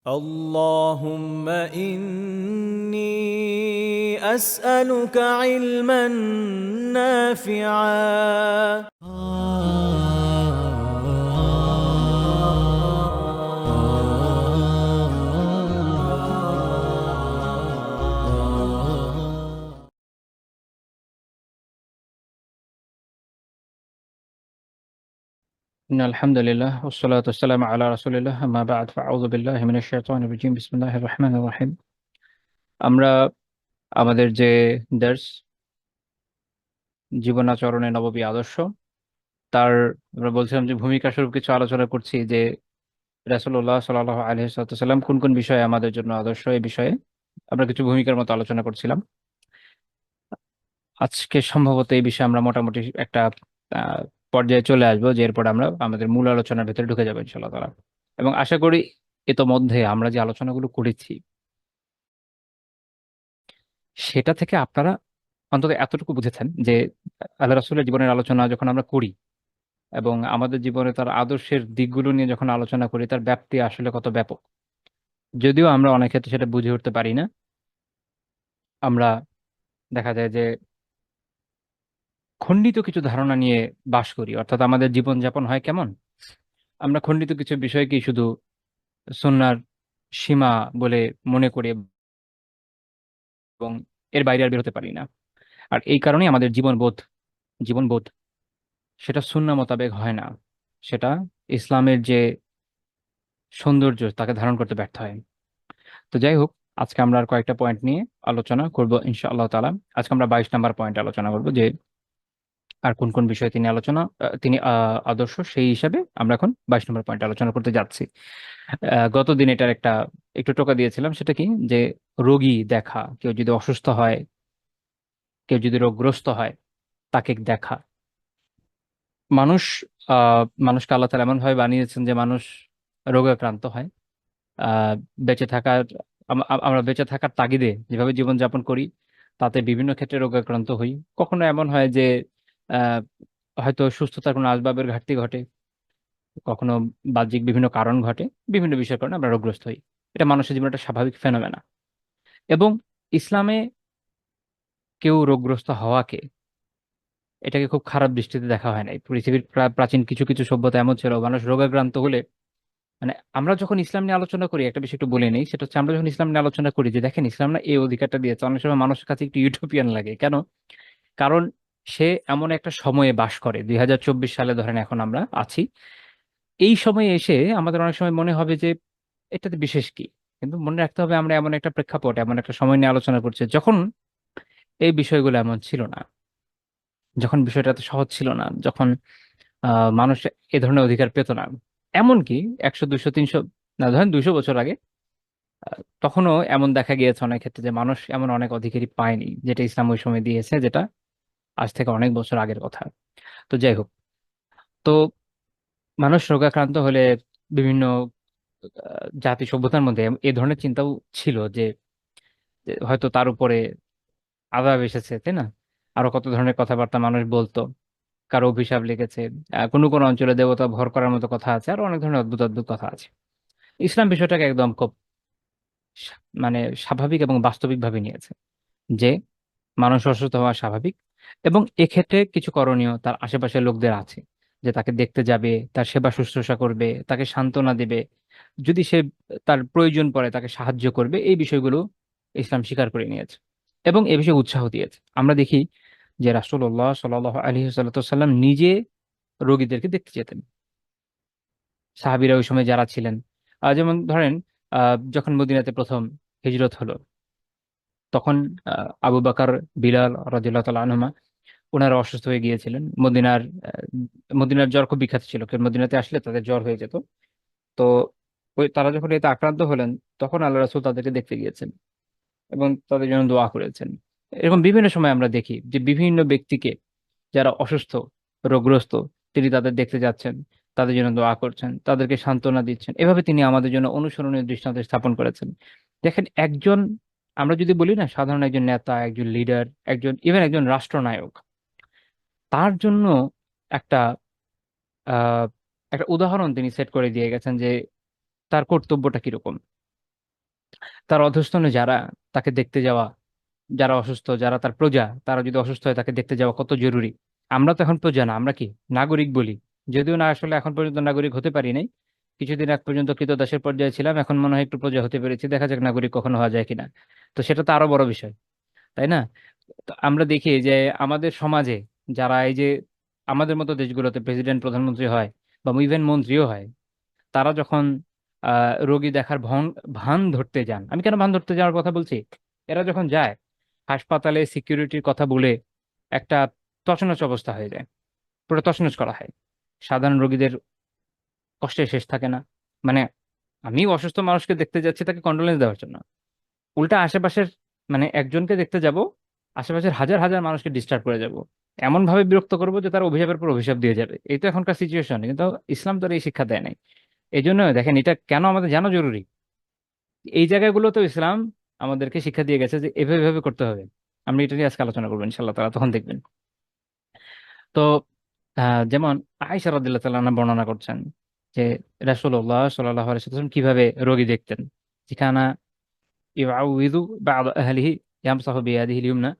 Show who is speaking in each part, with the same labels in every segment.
Speaker 1: اللهم إني أسألك علما نافعا.
Speaker 2: إن الحمد لله والصلاة والسلام على رسول الله أما بعد فأعوذ بالله من الشيطان الرجيم بسم الله الرحمن الرحيم আমরা আমাদের যে দার্স জীবনাচরণে নববী আদর্শ তার আমরা বলছিলাম যে ভূমিকা স্বরূপ কিছু আলোচনা করছি যে রাসূলুল্লাহ সাল্লাল্লাহু আলাইহি ওয়াসাল্লাম কোন কোন বিষয়ে আমাদের জন্য আদর্শ এই বিষয়ে আমরা কিছু ভূমিকার মতো আলোচনা করছিলাম। আজকে সম্ভবত এই বিষয়ে আমরা মোটামুটি একটা আহ, পর্যায়ে চলে আসবো যে এরপর আমরা আমাদের মূল আলোচনার ভিতরে ঢুকে যাবো ইনশাআল্লাহ তাআলা। এবং আশা করি ইতোমধ্যে আমরা যে আলোচনাগুলো করেছি সেটা থেকে আপনারা অন্তত এতটুকু বুঝেছেন যে আল্লাহ রাসূলের জীবনের আলোচনা যখন আমরা করি এবং আমাদের জীবনে তার আদর্শের দিকগুলো নিয়ে যখন আলোচনা করি তার ব্যাপ্তি আসলে কত ব্যাপক। যদিও আমরা অনেক ক্ষেত্রে সেটা বুঝে উঠতে পারি না। আমরা দেখা যায় যে খণ্ডিত কিছু ধারণা নিয়ে বাস করি, অর্থাৎ আমাদের জীবনযাপন হয় কেমন, আমরা খণ্ডিত কিছু বিষয়কেই শুধু সুন্নাহর সীমা বলে মনে করি এবং এর বাইরে আর বেরোতে পারি না। আর এই কারণেই আমাদের জীবনবোধ সেটা সুন্নাহ মোতাবেক হয় না, সেটা ইসলামের যে সৌন্দর্য তাকে ধারণ করতে ব্যর্থ হয়। তো যাই হোক, আজকে আমরা আর কয়েকটা পয়েন্ট নিয়ে আলোচনা করব ইনশাআল্লাহ তাআলা। আজকে আমরা 22 নম্বর পয়েন্ট আলোচনা করব যে আর কোন কোন বিষয়ে তিনি আদর্শ, সেই হিসাবে আমরা এখন 22 নম্বর পয়েন্ট আলোচনা করতে যাচ্ছি। গত দিন এটার একটু টোকা দিয়েছিলাম, সেটা কি যে রোগী দেখা, কেউ যদি অসুস্থ হয়, কেউ যদি রোগগ্রস্ত হয় তাকে দেখা। মানুষ মানুষকে আল্লাহ তাআলা এমন ভাবে বানিয়েছেন যে মানুষ রোগাক্রান্ত হয়। আহ বেঁচে থাকার আমরা বেঁচে থাকার তাগিদে যেভাবে জীবনযাপন করি তাতে বিভিন্ন ক্ষেত্রে রোগাক্রান্ত হই। কখনো এমন হয় যে আহ হয়তো সুস্থতার কোনো আসবাবের ঘাটতি ঘটে, কখনো বাহ্যিক বিভিন্ন কারণ ঘটে, বিভিন্ন বিষয়ের কারণে আমরা রোগগ্রস্ত হই। এটা মানুষের জীবনে একটা স্বাভাবিক ফেনোমেনা। এবং ইসলামে কেউ রোগগ্রস্ত হওয়াকে, এটাকে খুব খারাপ দৃষ্টিতে দেখা হয় নাই। পৃথিবীর প্রাচীন কিছু কিছু সভ্যতা এমন ছিল, মানুষ রোগাক্রান্ত হলে মানে আমরা যখন ইসলাম নিয়ে আলোচনা করি একটা বিষয় একটু বলে নেই, সেটা হচ্ছে আমরা যখন ইসলাম নিয়ে আলোচনা করি যে দেখেন ইসলাম না এই অধিকারটা দিয়েছে, অনেক সময় মানুষের কাছে একটু ইউটোপিয়ান লাগে। কেন? কারণ সে এমন একটা সময়ে বাস করে, 2024 সালে ধরেন এখন আমরা আছি, এই সময়ে এসে আমাদের অনেক সময় মনে হবে যে এটাতে বিশেষ কি। কিন্তু মনে রাখতে হবে আমরা এমন একটা প্রেক্ষাপট, এমন একটা সময় নিয়ে আলোচনা করছি যখন এই বিষয়গুলো এমন ছিল না, যখন বিষয়টা এত সহজ ছিল না, যখন মানুষ এ ধরনের অধিকার পেত না। এমনকি 100 200 300, না ধরেন 200 বছর আগে তখনও এমন দেখা গিয়েছে অনেক ক্ষেত্রে যে মানুষ এমন অনেক অধিকারই পায়নি যেটা ইসলাম ওই সময় দিয়েছে, যেটা আজ থেকে অনেক বছর আগের কথা। তো যাই হোক, তো মানুষ রোগাক্রান্ত হলে বিভিন্ন জাতি সভ্যতার মধ্যে এই ধরনের চিন্তাও ছিল যে যে হয়তো তার উপরে আযাব এসেছে, তাই না? আরো কত ধরনের কথাবার্তা মানুষ বলতো, কারো অভিশাপ লেগেছে, কোনো কোনো অঞ্চলে দেবতা ভর করার মতো কথা আছে, আর অনেক ধরনের অদ্ভুত অদ্ভুত কথা আছে। ইসলাম বিষয়টাকে একদম খুব মানে স্বাভাবিক এবং বাস্তবিকভাবে নিয়েছে যে মানুষ অসুস্থ হওয়া স্বাভাবিক, এবং এক্ষেত্রে কিছু করণীয় তার আশেপাশের লোকদের আছে, যে তাকে দেখতে যাবে, তার সেবা শুশ্রূষা করবে, তাকে সান্ত্বনা দেবে, যদি সে তার প্রয়োজন পড়ে তাকে সাহায্য করবে। এই বিষয়গুলো ইসলাম স্বীকার করে নিয়েছে এবং এ বিষয়ে উৎসাহ দিয়েছে। আমরা দেখি যে রাসূলুল্লাহ সাল্লাল্লাহু আলাইহি সাল্লাম নিজে রোগীদেরকে দেখতে যেতেন। সাহাবীরা ওই সময় যারা ছিলেন, যেমন ধরেন যখন মদিনাতে প্রথম হিজরত হলো তখন আবু বকর, বিলাল রাদিয়াল্লাহু তাআলা আনহুমা ওনারা অসুস্থ হয়ে গিয়েছিলেন। মদিনার জ্বর খুব বিখ্যাত ছিল, কেউ মদিনাতে আসলে তাদের জ্বর হয়ে যেত। তো তারা যখন এতে আক্রান্ত হলেন তখন আল্লাহ রাসূল তাদেরকে দেখতে গিয়েছেন এবং তাদের জন্য দোয়া করেছেন। এরকম বিভিন্ন সময় আমরা দেখি যে বিভিন্ন ব্যক্তিকে যারা অসুস্থ, রোগগ্রস্ত, তিনি তাদের দেখতে যাচ্ছেন, তাদের জন্য দোয়া করছেন, তাদেরকে সান্ত্বনা দিচ্ছেন। এভাবে তিনি আমাদের জন্য অনুসরণীয় দৃষ্টান্ত স্থাপন করেছেন। দেখেন একজন, আমরা যদি বলি না, সাধারণ একজন নেতা, একজন লিডার, ইভেন একজন রাষ্ট্রনায়ক, তার জন্য একটা আহ একটা উদাহরণ তিনি সেট করে দিয়ে গেছেন যে তার কর্তব্যটা কিরকম। তার অধস্তনে যারা, তাকে দেখতে যাওয়া, যারা অসুস্থ, যারা তার প্রজা, তারা যদি অসুস্থ হয় তাকে দেখতে যাওয়া কত জরুরি। আমরা তো এখন প্রজা না, আমরা কি নাগরিক বলি, যদিও না আসলে এখন পর্যন্ত নাগরিক হতে পারি নাই। কিছুদিন আগ পর্যন্ত কৃতদাসের পর্যায়ে ছিলাম, এখন মনে হয় একটু প্রজা হতে পেরেছি, দেখা যাক নাগরিক কখনো হওয়া যায় কিনা। তো সেটা তো আরো বড় বিষয়, তাই না? তো আমরা দেখি যে আমাদের সমাজে যারা এই যে আমাদের মতো দেশগুলোতে প্রেসিডেন্ট প্রধানমন্ত্রী হয় বা ইভেন মন্ত্রীও হয়, তারা যখন রোগী দেখার ভান ধরতে যান, আমি কেন ভান ধরতে যাওয়ার কথা বলছি, এরা যখন যায় হাসপাতালে সিকিউরিটির কথা বলে একটা তছনছ অবস্থা হয়ে যায়, পুরো তছনছ করা হয়। সাধারণ রোগীদের কষ্টের শেষ থাকে না। মানে আমি অসুস্থ মানুষকে দেখতে যাচ্ছি তাকে কন্ডোলেন্স দেওয়ার জন্য, উল্টা আশেপাশের, মানে একজনকে দেখতে যাব, আশেপাশের হাজার হাজার মানুষকে ডিস্টার্ব করে যাব, এমন ভাবে বিরক্ত করবো যে তারা অভিশাপের পর অভিশাপ দিয়ে যাবে। এই তো এখনকার সিচুয়েশন, কিন্তু ইসলাম তো আর এই শিক্ষা দেয় নাই। এই জন্য দেখেন এটা কেন আমাদের জানা জরুরি। এই জায়গাগুলোতেও ইসলাম আমাদেরকে শিক্ষা দিয়ে গেছে যে এভাবে এভাবে করতে হবে। আমরা এটা নিয়ে আজকে আলোচনা করবো ইনশাল্লাহ তারা, তখন দেখবেন। তো যেমন আয়েশা রাদিয়াল্লাহু তাআলা আনহা বর্ণনা করছেন যে রাসূলুল্লাহ সাল্লাল্লাহু আলাইহি ওয়াসাল্লাম কিভাবে রোগী দেখতেন। যেখানে ইউআউযু বা'দ আহলিহি ইয়ামসাহু বিয়াদিহি ইউমনা,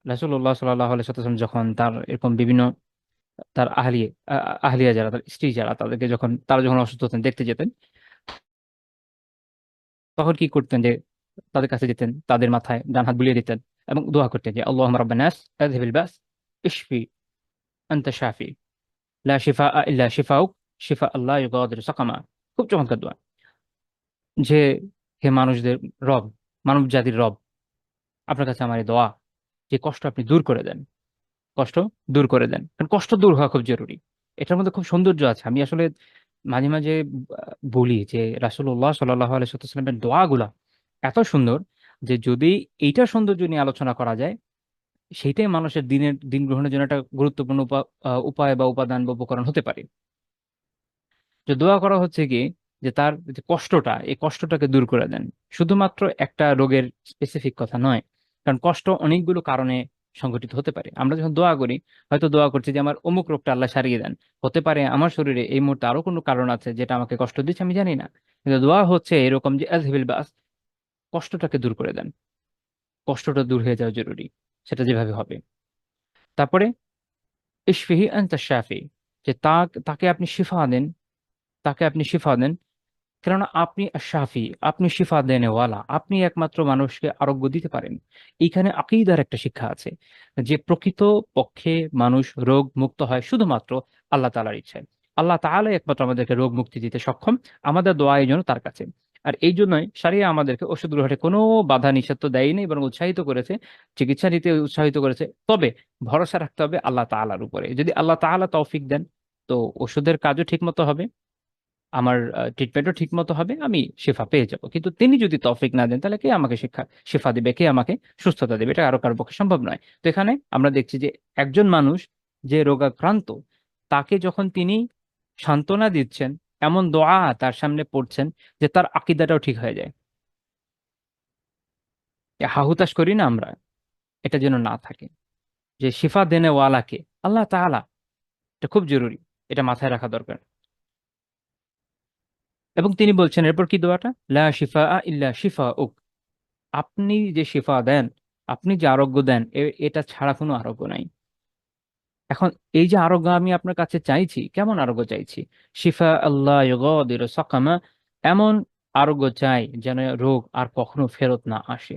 Speaker 2: রাসূলুল্লাহ সাল্লাল্লাহু আলাইহি ওয়াসাল্লাম যখন তার এরকম বিভিন্ন তার আহলিয়া যারা, তার স্ত্রী যারা, তাদেরকে যখন তারা যখন অসুস্থ হতেন দেখতে যেতেন, তখন কি করতেন যে তাদের কাছে যেতেন, তাদের মাথায় ডান হাত বুলিয়ে দিতেন এবং দোয়া করতেন যে আল্লাহুম্মা রাব্বান নাস আযহিবিল বাস ইশফি আনতা শাফি লা শিফা ইল্লা শিফাউক শিফা আল্লাহ ইউগাদিরু সাকামা। খুব চমৎকার দোয়া। যে হে মানুষদের রব, মানব জাতির রব, আপনার কাছে আমার এই দোয়া যে কষ্ট আপনি দূর করে দেন, কষ্ট দূর করে দেন, কারণ কষ্ট দূর হওয়া খুব জরুরি। এটার মধ্যে খুব সৌন্দর্য আছে। আমি আসলে মাঝে মাঝে বলি যে রাসূলুল্লাহ সাল্লাল্লাহু আলাইহি ওয়াসাল্লামের দোয়াগুলা এত সুন্দর যে যদি এইটার সৌন্দর্য নিয়ে আলোচনা করা যায়, সেইটাই মানুষের দিন গ্রহণের জন্য একটা গুরুত্বপূর্ণ উপায় বা উপাদান বা উপকরণ হতে পারে। যে দোয়া করা হচ্ছে কি, যে তার যে কষ্টটা, এই কষ্টটাকে দূর করে দেন। শুধুমাত্র একটা রোগের স্পেসিফিক কথা নয়, কারণ কষ্ট অনেকগুলো কারণে সংঘটিত হতে পারে। আমরা যখন দোয়া করি, হয়তো দোয়া করছি যে আমার অমুক রোগটা আল্লাহ সারিয়ে দেন, হতে পারে আমার শরীরে এই মুহূর্তে আরো কোনো কারণ আছে যেটা আমাকে কষ্ট দিচ্ছে, আমি জানি না। কিন্তু দোয়া হচ্ছে এরকম যে আযহিবিল বাস, কষ্টটাকে দূর করে দেন, কষ্টটা দূর হয়ে যাওয়া জরুরি, সেটা যেভাবে হবে। তারপরে ইশফিহি আনতা শাফি, যে তাকে আপনি শিফা দেন, তাকে আপনি শিফা দেন, কেননা আপনি শাফি, আপনি শিফা দেনেওয়ালা, আপনি একমাত্র মানুষকে আরোগ্য দিতে পারেন। এইখানে আকীদার একটা শিক্ষা আছে যে প্রকৃত পক্ষে মানুষ রোগ মুক্ত হয় শুধুমাত্র আল্লাহ তাআলার ইচ্ছায়। আল্লাহ তাআলাই একমাত্র আমাদেরকে রোগ মুক্তি দিতে সক্ষম, আমাদের দোয়া এই জন্য তার কাছে। আর এই জন্যই শরিয়া আমাদেরকে ওষুধ গ্রহণে কোনো বাধা নিষেধ তো দেয়নি, বরং উৎসাহিত করেছে, চিকিৎসা নিতে উৎসাহিত করেছে। তবে ভরসা রাখতে হবে আল্লাহ তাআলার উপরে। যদি আল্লাহ তাআলা তৌফিক দেন, তো ওষুধের কাজও ঠিক মতো হবে, আমার ট্রিটমেন্টও ঠিক মতো হবে, আমি শেফা পেয়ে যাব। কিন্তু তিনি যদি তৌফিক না দেন, তাহলে কে আমাকে শেফা দিবে, কে আমাকে সুস্থতা দেবে? এটা আরো কারো পক্ষে সম্ভব নয়। তো এখানে আমরা দেখছি যে একজন মানুষ যে রোগাক্রান্ত, তাকে যখন তিনি সান্ত্বনা দিচ্ছেন, এমন দোয়া তার সামনে পড়ছেন যে তার আকীদাটাও ঠিক হয়ে যায়। এ হাহুতাশ করি না আমরা, এটা যেন না থাকে। যে শিফা দেনে ওয়ালাকে আল্লাহ তাআলা, এটা খুব জরুরি, এটা মাথায় রাখা দরকার। এবং তিনি বলছেন এরপর কি দোয়াটা, লা শিফা ইল্লা শিফা, আপনি যে শিফা দেন, আপনি যে আরোগ্য দেন, এটা ছাড়া কোনো আরোগ্য নাই। এখন এই যে আরোগ্য আমি আপনার কাছে চাইছি, কেমন আরোগ্য চাইছি? শিফা আল্লাহ ইউগাদিরু সাকামা, এমন আরোগ্য চাই যেন রোগ আর কখনো ফেরত না আসে।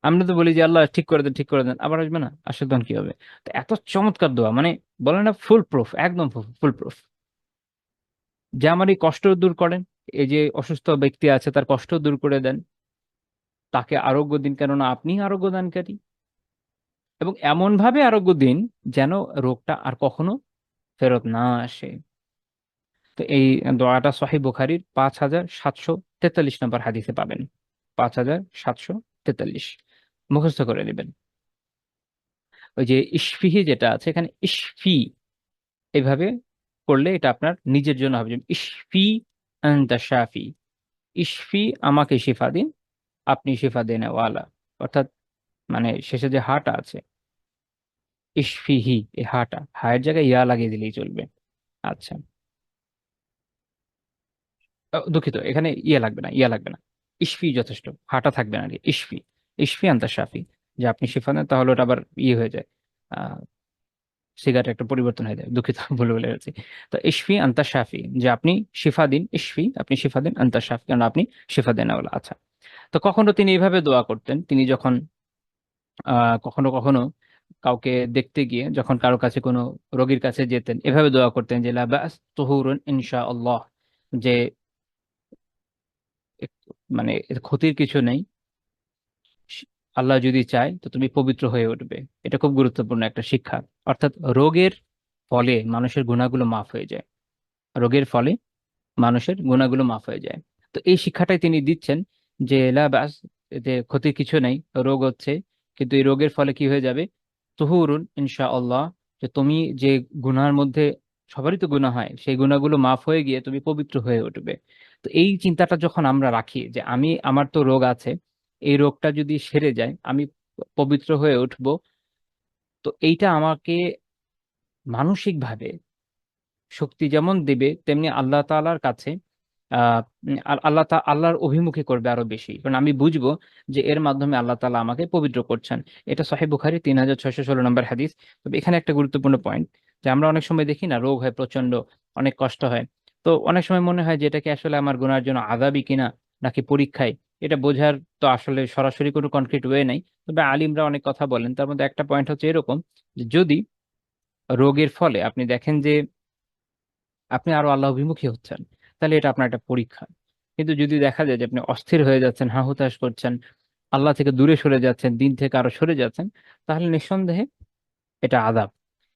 Speaker 2: আমরা তো বলি যে আল্লাহ ঠিক করে দেন, ঠিক করে দেন, আবার আসবে না, আসলে তখন কি হবে? তো এত চমৎকার দোয়া, মানে বলে না ফুল প্রুফ, একদম ফুল প্রুফ, যে আমার এই কষ্ট দূর করেন, এই যে অসুস্থ ব্যক্তি আছে তার কষ্ট দূর করে দেন, তাকে আরোগ্য দিন, কেননা আপনি আরোগ্য দানকারী। এবং এমন ভাবে আরোগ্য দিন যেন রোগটা আর কখনো ফেরত না আসে। তো এই দোয়াটা সহিহ বুখারীর 5743 নম্বর হাদিসে পাবেন। 5743 মুখস্থ করে নেবেন। ওই যে ইশফিহি যেটা আছে এখানে, ইশফি এইভাবে করলে এটা আপনার নিজের জন্য হবে, যেমন ইশফি আনতা শাফি, ইশফি আমাকে শিফা দিন, আপনি শিফা দেন ওয়ালা। অর্থাৎ মানে শেষে যে হাটা আছে, ইশফিহি, এই হায়ের জায়গায় ইয়া লাগিয়ে দিলেই চলবে। আচ্ছা, দুঃখিত, এখানে ইয়ে লাগবে না, ইয়া লাগবে না, ইশফি যথেষ্ট, হাঁটা থাকবে না আর কি। ইশফি, ইশফি আনতা শাফি, যে আপনি শিফা দেন, তাহলে ওটা আবার ইয়ে হয়ে যায়, সিগারেট একটা পরিবর্তন হয়ে যায়, দুঃখিত ভুলে বলে গেছি। তো ইশফি আনতা শাফি, যে আপনি শিফা দিন, ইশফি আপনি শিফা দিন, আনতা শাফি কারণ আপনি শিফা দেন বলা। আচ্ছা, তো কখনো তিনি এইভাবে দোয়া করতেন, তিনি যখন কখনো কখনো কাউকে দেখতে গিয়ে যখন কারো কাছে কোনো রোগীর কাছে যেতেন, এভাবে দোয়া করতেন যে লা বাস তুহুরুন ইনশা আল্লাহ, যে মানে এর ক্ষতির কিছু নেই, আল্লাহ যদি চায় তো তুমি পবিত্র হয়ে উঠবে। এটা খুব গুরুত্বপূর্ণ একটা শিক্ষা। অর্থাৎ রোগের ফলে মানুষের গুনাহগুলো মাফ হয়ে যায়, রোগের ফলে মানুষের গুনাহগুলো মাফ হয়ে যায়। তো এই শিক্ষাটাই তিনি দিচ্ছেন যে লা বাস, এতে ক্ষতির কিছু নাই, রোগ হচ্ছে কিন্তু এই রোগের ফলে কি হয়ে যাবে, তুহুরুন ইনশা আল্লাহ, যে তুমি যে গুনার মধ্যে, সবারই তো গুনাহ হয়, সেই গুনাহগুলো মাফ হয়ে গিয়ে তুমি পবিত্র হয়ে উঠবে। তো এই চিন্তাটা যখন আমরা রাখি যে আমার তো রোগ আছে, এই রোগটা যদি সেরে যায় আমি পবিত্র হয়ে উঠবো, তো এইটা আমাকে মানসিকভাবে শক্তি যেমন দেবে, তেমনি আল্লাহ তাআলার কাছে আল্লাহর অভিমুখী করবে আরো বেশি, কারণ আমি বুঝবো যে এর মাধ্যমে আল্লাহ তাআলা আমাকে পবিত্র করছেন। এটা সহিহ বুখারী 3616 নম্বর হাদিস। তবে এখানে একটা গুরুত্বপূর্ণ পয়েন্ট, যে আমরা অনেক সময় দেখি না, রোগ হয় প্রচন্ড, অনেক কষ্ট হয়, তো অনেক সময় মনে হয় যে এটা কি আসলে আমার গুনার জন্য আযাবই কিনা নাকি পরীক্ষায়। এটা বোঝার তো আসলে সরাসরি কোনো কনক্রিট ওয়ে নাই, তবে আলিমরা অনেক কথা বলেন। তার মধ্যে একটা পয়েন্ট হচ্ছে এরকম, যে যদি রোগের ফলে আপনি দেখেন যে আপনি আরো আল্লাহ অভিমুখী হচ্ছেন, তাহলে এটা আপনার একটা পরীক্ষা। কিন্তু যদি দেখা যায় যে আপনি অস্থির হয়ে যাচ্ছেন, হা হুতাশ করছেন, আল্লাহ থেকে দূরে সরে যাচ্ছেন, দিন থেকে আরো সরে যাচ্ছেন, তাহলে নিঃসন্দেহে এটা আযাব।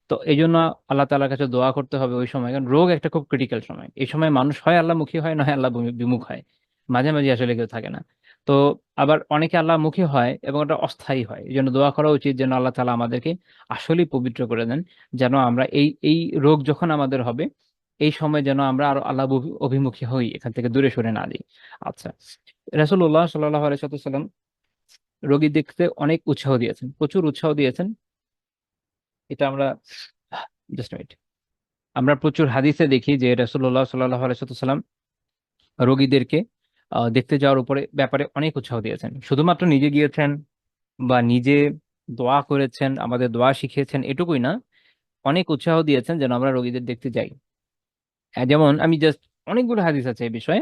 Speaker 2: তো এই জন্য আল্লাহ তাআলার কাছে দোয়া করতে হবে ওই সময়, কারণ রোগ একটা খুব ক্রিটিক্যাল সময়। এই সময় মানুষ হয় আল্লাহমুখী হয়, না হয় আল্লাহ বিমুখ হয়, মাঝামাঝি আসলে কেউ থাকে না। তো আবার অনেকে আল্লাহমুখী হয় এবং এটা অস্থায়ী হয়, এই জন্য দোয়া করা উচিত যেন আল্লাহ তাআলা আমাদেরকে আসলেই পবিত্র করে দেন, যেন আমরা এই এই রোগ যখন আমাদের হবে, এই সময় যেন আমরা আরো আল্লাহ অভিমুখী হই, এখান থেকে দূরে সরে না যাই। আচ্ছা, রাসূলুল্লাহ সাল্লাল্লাহু আলাইহি ওয়াসাল্লাম রোগী দেখতে অনেক উৎসাহ দিয়েছেন, প্রচুর উৎসাহ দিয়েছেন। এটা আমরা জাস্ট ওয়েট, আমরা প্রচুর হাদিসে দেখি যে রাসূলুল্লাহ সাল্লাল্লাহু আলাইহি ওয়াসাল্লাম রোগীদেরকে দেখতে যাওয়ার উপরে ব্যাপারে অনেক উৎসাহ দিয়েছেন। শুধুমাত্র নিজে গিয়েছেন বা নিজে দোয়া করেছেন, আমাদের দোয়া শিখিয়েছেন, এটুকুই না, অনেক উৎসাহ দিয়েছেন যেন আমরা রোগীদের দেখতে যাই। যেমন আমি জাস্ট, অনেকগুলো হাদিস আছে এই বিষয়ে,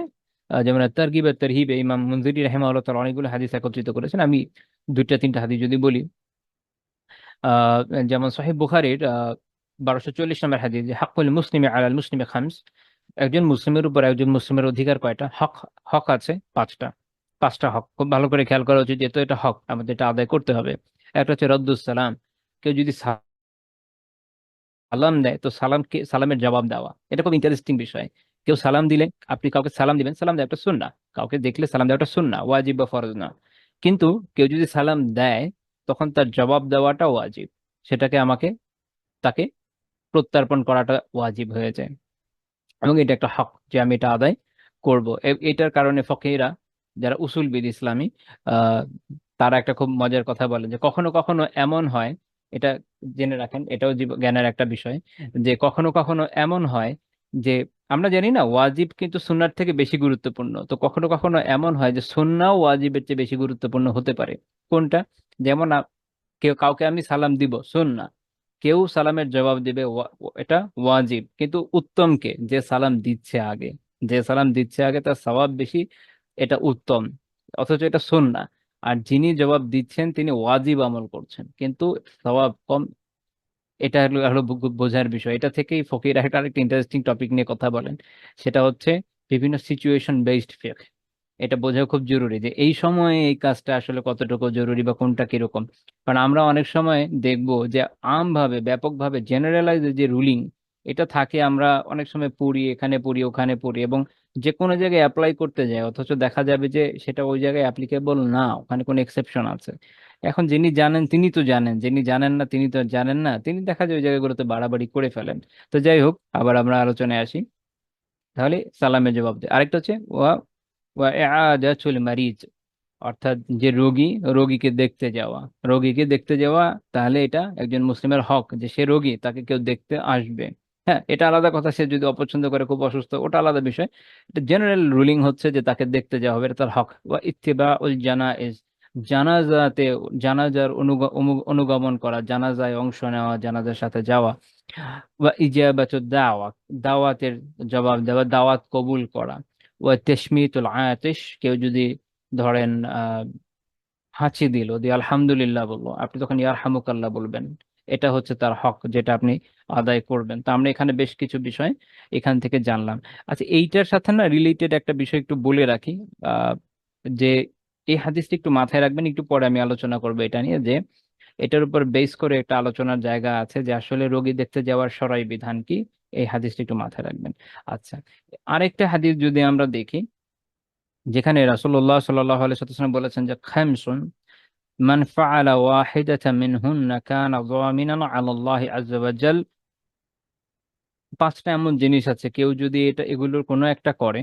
Speaker 2: যেমন তারগিব আর তারহিব, ইমাম মুনজিরি রাহিমাহুল্লাহ তাআলা অনেকগুলো হাদিস একত্রিত করেছেন। আমি দুইটা তিনটা হাদিস যদি বলি, আহ যেমন সহিহ বুখারীর 1240 নম্বর হাদিস, যে হাক্কুল মুসলিমি আলাল মুসলিমি খামস, একজন মুসলিমের উপর একজন মুসলিমের অধিকার কয়টা, হক, হক আছে পাঁচটা। পাঁচটা হক খুব ভালো করে খেয়াল করা উচিত, যেহেতু এটা হক আমাদের এটা আদায় করতে হবে। একটা হচ্ছে রদ্দুস সালাম, কেউ যদি সালাম দেয় তো সালামের জবাব দেওয়া, এটা খুব ইন্টারেস্টিং বিষয়। কেউ সালাম দিলে, আপনি কাউকে সালাম দিবেন, সালাম দেওয়া একটা সুন্নাহ, কাউকে দেখলে সালাম দেওয়াটা সুন্নাহ, ওয়াজিব বা ফরজ না। কিন্তু কেউ যদি সালাম দেয় তখন তার জবাব দেওয়াটা ওয়াজিব, সেটাকে আমাকে, তাকে প্রত্যর্পণ করাটা ওয়াজিব হয়ে যায়, এবং এটা একটা হক যে আমি এটা আদায় করব। এটার কারণে ফকিরা, যারা উসুলবিদ ইসলামী, আহ তারা একটা খুব মজার কথা বলেন, যে কখনো কখনো এমন হয়, এটা জেনে রাখেন, এটাও জ্ঞানের একটা বিষয়, যে কখনো কখনো এমন হয় যে আমরা জানি না ওয়াজিব কিন্তু সুন্নার থেকে বেশি গুরুত্বপূর্ণ, তো কখনো কখনো এমন হয় যে সুন্নাও ওয়াজিবের চেয়ে বেশি গুরুত্বপূর্ণ হতে পারে। কোনটা? যেমন কেউ কাউকে আমি সালাম দিব সুন্নাহ, কেউ সালামের জবাব দিবে এটা ওয়াজিব, কিন্তু উত্তম কে, যে সালাম দিচ্ছে আগে, যে সালাম দিচ্ছে আগে তার সওয়াব বেশি, এটা উত্তম, অথচ এটা সুন্নাহ। আর যিনি জবাব দিচ্ছেন তিনি ওয়াজিব আমল করছেন কিন্তু সওয়াব কম। এটা হলো হলো বোঝার বিষয়। এটা থেকেই ফকির একটা আরেকটা ইন্টারেস্টিং টপিক নিয়ে কথা বলেন, সেটা হচ্ছে বিভিন্ন সিচুয়েশন বেসড ফিকহ। এটা বোঝা খুব জরুরি যে এই সময়ে এই কাজটা আসলে কতটুকু জরুরি বা কোনটা কিরকম। কারণ আমরা অনেক সময় দেখব যে আমভাবে ব্যাপকভাবে জেনারেলাইজ যে রুলিং, এটা থাকে, আমরা অনেক সময় পড়ি, এখানে পড়ি ওখানে পড়ি, এবং যে কোনো জায়গায় অ্যাপ্লাই করতে যাই, অথচ দেখা যাবে যে সেটা ওই জায়গায় অ্যাপ্লিকেবল না, ওখানে কোনো এক্সেপশন আছে। এখন যিনি জানেন তিনি তো জানেন, যিনি জানেন না তিনি তো জানেন না, তিনি দেখা যায় ওই জায়গাগুলোতে বাড়াবাড়ি করে ফেলেন। তো যাই হোক, আবার আমরা আলোচনায় আসি। তাহলে সালামের জবাব দেয়। আরেকটা হচ্ছে ওয়া ওয়া ইআদাতুল মারিজ, অর্থাৎ যে রোগী, রোগীকে দেখতে যাওয়া, রোগীকে দেখতে যাওয়া, তাহলে এটা একজন মুসলিমের হক যে সে রোগী, তাকে কেউ দেখতে আসবে। হ্যাঁ, এটা আলাদা কথা, সে যদি অপছন্দ করে, খুব অসুস্থ, ওটা আলাদা বিষয়। এটা জেনারেল রুলিং হচ্ছে যে তাকে দেখতে যাওয়া হবে, এটা তার হক। ওয়া ইত্তিবাউল জানাইজ, জানাজাতে, জানাজার অনুগমন করা, জানাজায় অংশ নেওয়া, জানাজার সাথে যাওয়া। ওয়া ইজাবাতু দাওয়া, দাওয়াতের জবাব দেওয়া, দাওয়াত কবুল করা। ওয়া তাশমিতুল আতিশ, কেউ যদি ধরেন হাঁচি দিল, দিয়ে আলহামদুলিল্লাহ বললো, আপনি তখন ইয়ারহামুকাল্লাহ বলবেন। এটা হচ্ছে তার হক, যেটা আপনি আদায় করবেন। তো আমরা এখানে বেশ কিছু বিষয় এখান থেকে জানলাম। আচ্ছা, এইটার সাথে না রিলেটেড একটা বিষয় একটু বলে রাখি, আহ, যে এই হাদিসটা একটু মাথায় রাখবেন, একটু পরে আমি আলোচনা করবো এটা নিয়ে, যে এটার উপর বেস করে একটা আলোচনার জায়গা আছে যে আসলে রোগী দেখতে যাওয়ার শরঈ বিধান কি। এই হাদিসটা একটু মাথায় রাখবেন। আচ্ছা, আরেকটা হাদিস যদি আমরা দেখি, যেখানে রাসূলুল্লাহ সাল্লাল্লাহু আলাইহি ওয়াসাল্লাম বলেছেন যে খামসুন মান ফাআলা ওয়াহিদাতাম মিনহুন্না কানা যামিনান আলা আল্লাহি আযজা ওয়া জাল। পাঁচটা এমন জিনিস আছে, কেউ যদি এগুলোর কোনো একটা করে,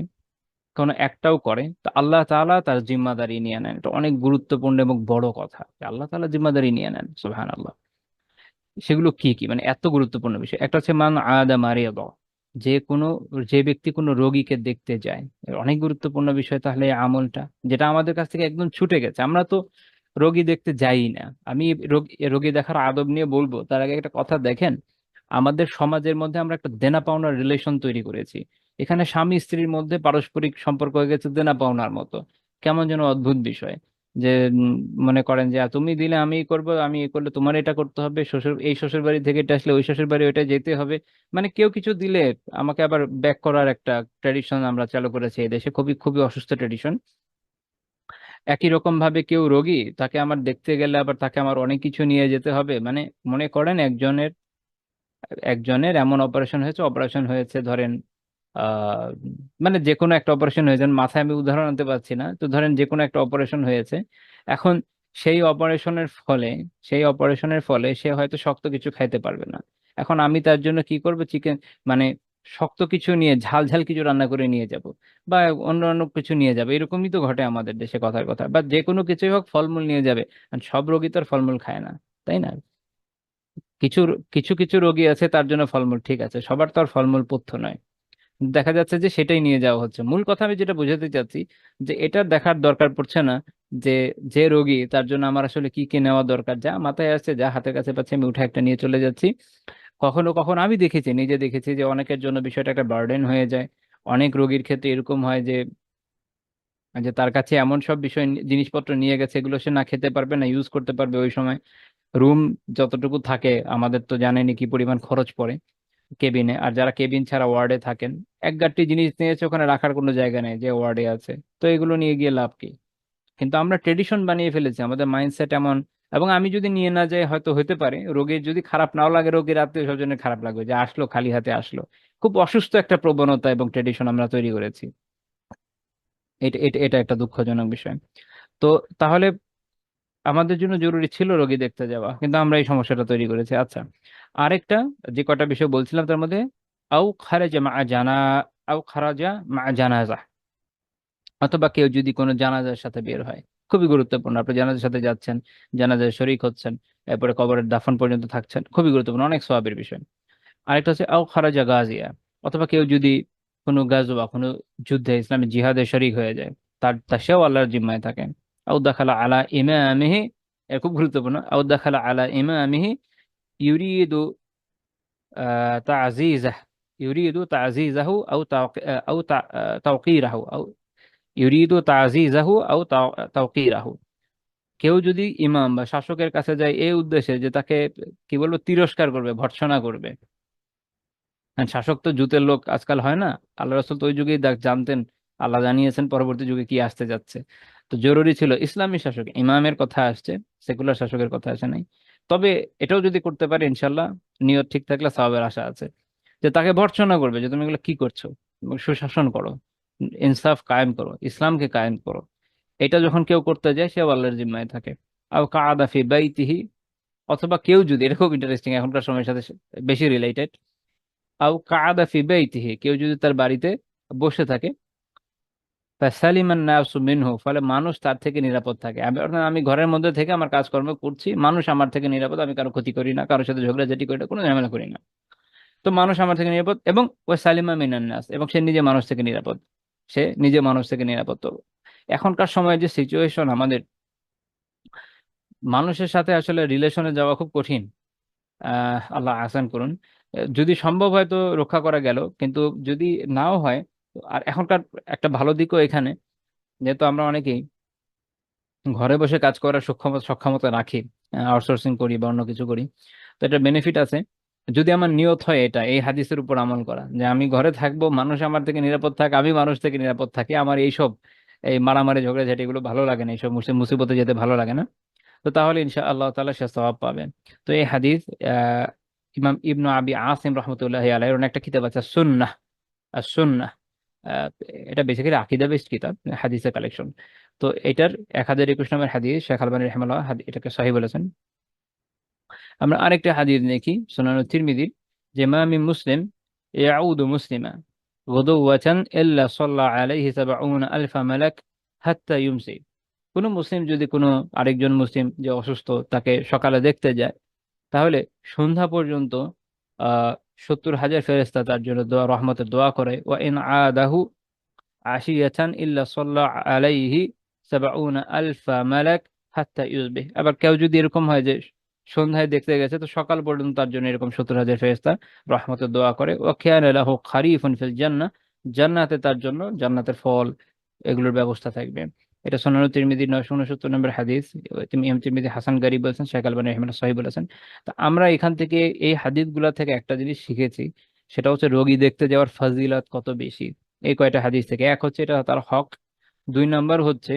Speaker 2: কোনো একটাও করে, তো আল্লাহ তাআলা তার জিম্মাদারি নিয়ে নেন। এটা অনেক গুরুত্বপূর্ণ এবং বড় কথা যে আল্লাহ তাআলা জিম্মাদারি নিয়ে নেন, সুবহানাল্লাহ। সেগুলো কি কি, মানে এত গুরুত্বপূর্ণ বিষয়। একটা হচ্ছে মান আদা মারিয়াদ, যে কোনো, যে ব্যক্তি কোনো রোগীকে দেখতে যায়, অনেক গুরুত্বপূর্ণ বিষয়। তাহলে এই আমলটা যেটা আমাদের কাছ থেকে একদম ছুটে গেছে, আমরা তো রোগী দেখতে যাই না। আমি রোগী দেখার আদব নিয়ে বলবো, তার আগে একটা কথা দেখেন, আমাদের সমাজের মধ্যে আমরা একটা দেনা পাওনার রিলেশন তৈরি করেছি। এখানে স্বামী স্ত্রীর মধ্যে পারস্পরিক সম্পর্ক হয়ে গেছে দেনা পাওনার মতো। কেমন যেন অদ্ভুত বিষয়, যে মনে করেন যে তুমি দিলে আমি করব, আমি এ করলে তোমার এটা করতে হবে, শ্বশুর এই শ্বশুর বাড়ি থেকে এটা আসলে ওই শ্বশুর বাড়ি ওইটা যেতে হবে। মানে কেউ কিছু দিলে আমাকে আবার ব্যাক করার একটা ট্র্যাডিশন আমরা চালু করেছি এই দেশে, খুবই খুবই অসুস্থ ট্র্যাডিশন। একই রকম ভাবে কেউ রোগী, তাকে আমার দেখতে গেলে আবার তাকে আমার অনেক কিছু নিয়ে যেতে হবে। মানে মনে করেন একজনের, একজনের এমন অপারেশন হয়েছে ধরেন, আহ মানে যে কোনো একটা অপারেশন হয়েছে, মাথায় আমি উদাহরণ আনতে পারছি না, তো ধরেন যে কোনো একটা অপারেশন হয়েছে। এখন সেই অপারেশনের ফলে, সে হয়তো শক্ত কিছু খাইতে পারবে না। এখন আমি তার জন্য কি করব, চিকেন, মানে শক্ত কিছু নিয়ে, ঝাল ঝাল কিছু রান্না করে নিয়ে যাব, বা অন্য অন্য কিছু নিয়ে যাবে। এরকমই তো ঘটে আমাদের দেশে, কথার কথা। বা যে কোনো কিছুই হোক, ফলমূল নিয়ে যাবে, কারণ সব রোগী তো আর ফলমূল খায় না, তাই না? কিছু কিছু কিছু রোগী আছে তার জন্য ফলমূল ঠিক আছে, সবার তো আর ফলমূল পথ্য নয়। দেখা যাচ্ছে যে সেটাই নিয়ে যাওয়া হচ্ছে। মূল কথা আমি যেটা বোঝাতে চাচ্ছি, যে এটা দেখার দরকার পড়ছে না যে যে রোগী, তার জন্য আমার আসলে কি কি নেওয়া দরকার, যা মাথায় আসছে, যা হাতের কাছে পাচ্ছি, আমি উঠে একটা নিয়ে চলে যাচ্ছি। কখনো কখনো আমি দেখেছি, নিজে দেখেছি, যে অনেকের জন্য বিষয়টা একটা বার্ডেন হয়ে যায়। অনেক রোগীর ক্ষেত্রে এরকম হয় যে যে তার কাছে এমন সব বিষয় জিনিসপত্র নিয়ে গেছে, এগুলো সে না খেতে পারবে না ইউজ করতে পারবে ওই সময়। রুম যতটুকু থাকে, আমাদের তো জানেনই কি পরিমাণ খরচ পড়ে কেবিনে। আর যারা কেবিন ছাড়া ওয়ার্ডে থাকেন, এক গাঁটটি জিনিস নিয়েছে, ওখানে রাখার কোনো জায়গা নেই যে ওয়ার্ডে আছে। তো এগুলো নিয়ে গিয়ে লাভ কি? কিন্তু আমরা ট্রেডিশন বানিয়ে ফেলেছি, আমাদের মাইন্ডসেট এমন। এবং আমি যদি নিয়ে না যাই, হয়তো হতে পারে রোগীর যদি খারাপ নাও লাগে, রোগীর আত্মীয় স্বজনের খারাপ লাগবে যে আসলো খালি হাতে আসলো। খুব অসুস্থ একটা প্রবণতা এবং ট্রেডিশন আমরা তৈরি করেছি। এটা এটা এটা একটা দুঃখজনক বিষয়। তো তাহলে আমাদের জন্য জরুরি ছিল রোগী দেখতে যাওয়া, কিন্তু আমরা এই সমস্যাটা তৈরি করেছি। আচ্ছা, আরেকটা, যে কটা বিষয় বলছিলাম তার মধ্যে, আও খারাজা মা জানা, আও খারাজা মা জানাজা, অথবা কেউ যদি কোনো জানাজার সাথে বের হয়। খুবই গুরুত্বপূর্ণ, আপনি জানাজার সাথে যাচ্ছেন, জানাজায় শরীক হচ্ছেন, এরপরে কবরের দাফন পর্যন্ত থাকছেন, খুবই গুরুত্বপূর্ণ, অনেক সওয়াবের বিষয়। আরেকটা হচ্ছে আও খারাজা গাজিয়া, অথবা কেউ যদি কোনো গাজওয়া, কোনো যুদ্ধে, ইসলামী জিহাদে শরীক হয়ে যায়, তার সেও আল্লাহর জিম্মায় থাকে। আও দাখালা আলা ইমামিহি, এর খুব গুরুত্বপূর্ণ, আও দাখালা আলা ইমামিহি ইউরিদু তাজিজাহ, ইউরিদু তাজিজাহু আও তাওকিরাহু, আও ইউরিদু তাজিজাহু আও তাওকিরাহু। কেউ যদি ইমাম বা শাসকের কাছে যায় এই উদ্দেশ্যে যে তাকে, কি বলবো, তিরস্কার করবে, ভর্ৎসনা করবে। হ্যাঁ, শাসক তো জুতের লোক আজকাল হয় না। আল্লাহ রাসূল তো ওই যুগেই জানতেন, আল্লাহ জানিয়েছেন পরবর্তী যুগে কি আসতে যাচ্ছে। তো জরুরি ছিল ইসলামী শাসক, ইমামের কথা আসছে, সেকুলার শাসকের কথা আসে নাই। তবে এটাও যদি করতে পারে ইনশাল্লাহ, নিয়ত ঠিক থাকলে সওয়াবের আশা আছে। যে তাকে ভর্ৎসনা করবে যে তুমি এগুলো কি করছো, এবং সুশাসন করো, ইনসাফ কায়েম করো, ইসলামকে কায়েম করো। এটা যখন কেউ করতে যায়, সেও আল্লাহর জিম্মায় থাকে। আও কাআদা ফি বাইতিহি, অথবা কেউ যদি, এটা খুব ইন্টারেস্টিং, এখনকার সময়ের সাথে বেশি রিলেটেড, আও কাআদা ফি বাইতিহি, কেউ যদি তার বাড়িতে বসে থাকে, ফাসালিমান নাসু মিনহু, ফলে মানুষ তার থেকে নিরাপদ থাকে। আমি, অর্থাৎ আমি ঘরের মধ্যে থেকে আমার কাজকর্ম করছি, মানুষ আমার থেকে নিরাপদ, আমি কারো ক্ষতি করি না, কারোর সাথে ঝগড়াঝাটি করি না, কোনো ঝামেলা করি না। তো মানুষ আমার থেকে নিরাপদ, এবং ওই সালিমা মিনান নাস, এবং সে নিজে মানুষ থেকে নিরাপদ। সে নিজে মানুষ থেকে নিরাপদ। তো এখনকার সময়ে যে সিচুয়েশন আমাদের, মানুষের সাথে আসলে রিলেশনে যাওয়া খুব কঠিন। আল্লাহ আহসান করুন। যদি সম্ভব হয় তো রক্ষা করা গেল, কিন্তু যদি নাও হয় আর এখনকার একটা ভালো দিকও এখানে, যেহেতু আমরা অনেকেই ঘরে বসে কাজ করার সক্ষমতা রাখি, আউটসোর্সিং করি বা অন্য কিছু করি, তো এটা বেনিফিট আছে। যদি আমার নিয়ত হয় এটা এই হাদিসের উপর আমল করা, যে আমি ঘরে থাকবো, মানুষ আমার থেকে নিরাপদ থাক, আমি মানুষ থেকে নিরাপদ থাকি, আমার এইসব এই মারামারি ঝগড়াঝাটি এগুলো ভালো লাগে না, এইসব মুসিবতে যেতে ভালো লাগে না, তো তাহলে ইনশা আল্লাহ তাআলা সে সওয়াব পাবেন। তো এই হাদিস আহ ইমাম ইবনু আবি আসিম রহমতুল্লাহ আলাইহির অনেক একটা কিতাব আছে সুন্নাহ, আর সুন্নাহ, আহ, এটা বেসিক্যালি আকীদা বেসড কিতাব, হাদিসের কালেকশন। তো এটার 1021 নম্বর হাদিস, শেখ আলবানী রাহিমাহুল্লাহ এটাকে সহিহ বলেছেন। আমরা আরেকটা হাদিস দেখি সুনান তিরমিজির, যে মা মিন মুসলিম ইয়াউদু মুসলিমা গুদুওয়াতান ইল্লা সাল্লা আলাইহি ৭০ আলফা মালাক হাত্তা ইউমসি। কোনো মুসলিম যদি কোনো আরেকজন মুসলিম যে অসুস্থ তাকে সকালে দেখতে যায়, তাহলে সন্ধ্যা পর্যন্ত আহ ৭০,০০০ ফেরেশতা তার জন্য দোয়া, রহমতের দোয়া করে। ওয়া ইন আদাহু আশিয়াতান ইল্লা সাল্লা আলাইহি ৭০ আলফা মালাক হাত্তা ইউসবিহ। আবার কেউ যদি এরকম হয় যে সন্ধ্যায় দেখতে গেছে, তো সকাল পর্যন্ত তার জন্য এরকম ৭০,০০০ ফেরেশতা রহমতের দোয়া করে। ও কিয়ানা লাহু খারিফুন ফিল জান্নাহ, জান্নাতে তার জন্য জান্নাতের ফল এগুলোর ব্যবস্থা থাকবে। এটা সুনান তিরমিজির 969 নম্বর হাদিস। তুমি ইমাম তিরমিজি হাসান গারীব বলেছেন, শেখ আলবানী রাহিমাহুল্লাহ সহিহ বলেছেন। তো আমরা এখান থেকে এই হাদিসগুলা থেকে একটা জিনিস শিখেছি, সেটা হচ্ছে রোগী দেখতে যাওয়ার ফাজিলত কত বেশি। এই কয়টা হাদিস থেকে, এক হচ্ছে এটা তার হক, 2 নাম্বার হচ্ছে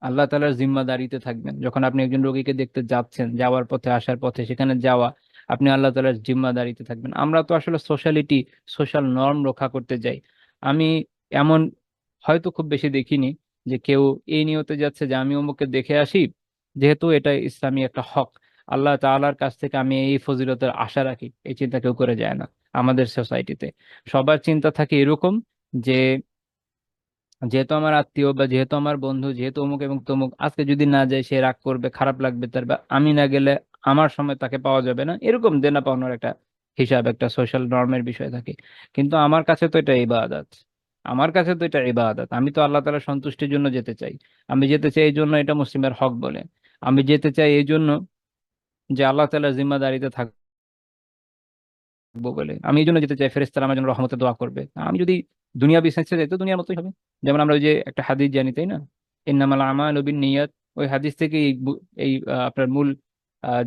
Speaker 2: আল্লাহ তাআলার জিম্মাদারিতে থাকবেন। যখন আপনি একজন রোগীকে দেখতে যাচ্ছেন, যাওয়ার পথে আসার পথে সেখানে যাওয়া, আপনি আল্লাহ তাআলার জিম্মাদারিতে থাকবেন। আমরা তো আসলে সোশ্যালিটি, সোশ্যাল নর্ম রক্ষা করতে যাই। আমি এমন হয়তো খুব বেশি দেখিনি যে কেউ এই নিয়তে যাচ্ছে যে আমি অমুককে দেখে আসি, যেহেতু এটা ইসলামী একটা হক, আল্লাহ তাআলার কাছ থেকে আমি এই ফজিলতের আশা রাখি, এই চিন্তা কেউ করে যায় না আমাদের সোসাইটিতে। সবার চিন্তা থাকে এরকম যে যেহেতু আমার আত্মীয় বা যেহেতু আমার বন্ধু, যেহেতু অমুক এবং তমুক, আজকে যদি না যায় সে রাগ করবে, খারাপ লাগবে তার, বা আমি না গেলে আমার সময় তাকে পাওয়া যাবে না, এরকম দেনা পাওনার একটা হিসাব, একটা সোশ্যাল নর্মের বিষয় থাকে। কিন্তু আমার কাছে তো এটা ইবাদত, আমার কাছে তো এটা ইবাদত। আমি তো আল্লাহ তাআলার সন্তুষ্টির জন্য যেতে চাই। আমি যেতে চাই এই জন্য এটা মুসলিমের হক বলে। আমি যেতে চাই এই জন্য যে আল্লাহ তাআলার জিম্মাদারিতে থাকবো বলে। আমি এই জন্য যেতে চাই ফেরেশতারা আমার জন্য রহমতে দোয়া করবে। আমি যদি দুনিয়া বিজনেসে যাই তো দুনিয়ার মতোই হবে। যেমন আমরা ওই যে একটা হাদিস জানি, তাই না, ইন্নামাল আমালু বিন্নিয়াত, ওই হাদিস থেকে আপনার মূল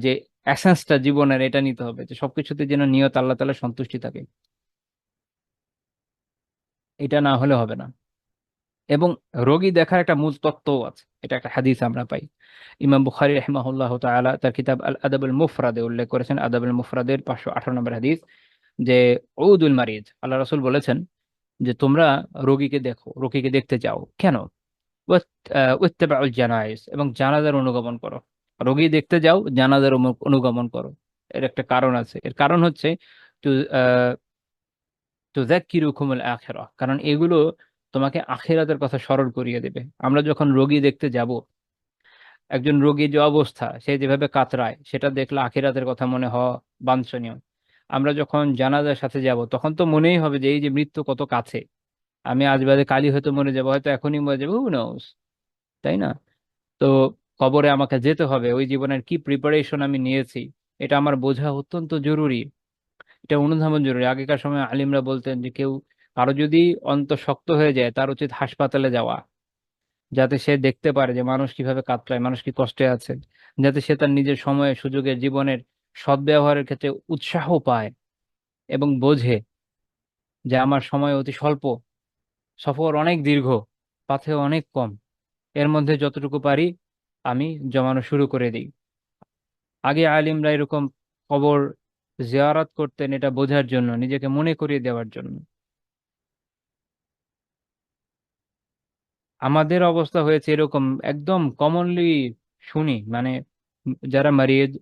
Speaker 2: যে এসেন্সটা জীবনের, এটা নিতে হবে যে সবকিছুতে যেন নিয়ত আল্লাহ তাআলার সন্তুষ্টি থাকে, এটা না হলে হবে না। এবং রোগী দেখার একটা মূল তত্ত্বও আছে, এটা একটা হাদিস আমরা পাই। ইমাম বুখারী রাহিমাহুল্লাহ তাআলা তার কিতাব আল আদাবুল মুফরাদে উল্লেখ করেছেন, আদাবুল মুফরাদের 518 নম্বর হাদিস, যে উদুল মারিদ, আল্লাহ রাসূল বলেছেন যে তোমরা রোগীকে দেখো, রোগীকে দেখতে যাও কেন, ওয়াত্তাবাউল জানাইজ, এবং জানাজার অনুগমন করো। রোগী দেখতে যাও, জানাজার অনুগমন করো। এর একটা কারণ আছে, এর কারণ হচ্ছে তু তুযাক্কিরুকুমুল আখিরাহ, কারণ এগুলো তোমাকে আখিরাতের কথা স্মরণ করিয়ে দেবে। আমরা যখন রোগী দেখতে যাব, একজন রোগীর যে অবস্থা, সে যেভাবে কাতরায়, সেটা দেখলে আখিরাতের কথা মনে হওয়া বাঞ্ছনীয়। আমরা যখন জানাজার সাথে যাব, তখন তো মনেই হবে যে এই যে মৃত্যু কত কাছে, আমি আজ বাদে কালই হয়তো মরে যাবো, হয়তো এখনই মরে যাবো, হু নোস, তাই না? তো কবরে আমাকে যেতে হবে, ওই জীবনের কি প্রিপারেশন আমি নিয়েছি, এটা আমার বোঝা অত্যন্ত জরুরি, এটা অনুধাবন জরুরি। আগেকার সময় আলিমরা বলতেন যে কেউ, কারো যদি অন্তর শক্ত হয়ে যায়, তার উচিত হাসপাতালে যাওয়া, যাতে সে দেখতে পারে যে মানুষ কিভাবে কাতরায়, মানুষ কি কষ্টে আছে, যাতে সে তার নিজের সময়ে সুযোগের জীবনের সদ্ব্যবহারের ক্ষেত্রে উৎসাহ পায় এবং বোঝে যে আমার সময় অতি স্বল্প, সফর অনেক দীর্ঘ, পাথেয় অনেক কম, এর মধ্যে যতটুকু পারি আমি জমানো শুরু করে দিই। আগে আলিমরা এরকম কবর জিয়ারাত করতেন এটা বোঝার জন্য, নিজেকে মনে করিয়ে দেওয়ার জন্য। আমাদের অবস্থা হয়েছে এরকম, একদম কমনলি শুনি, মানে যারা মারিয়েদ,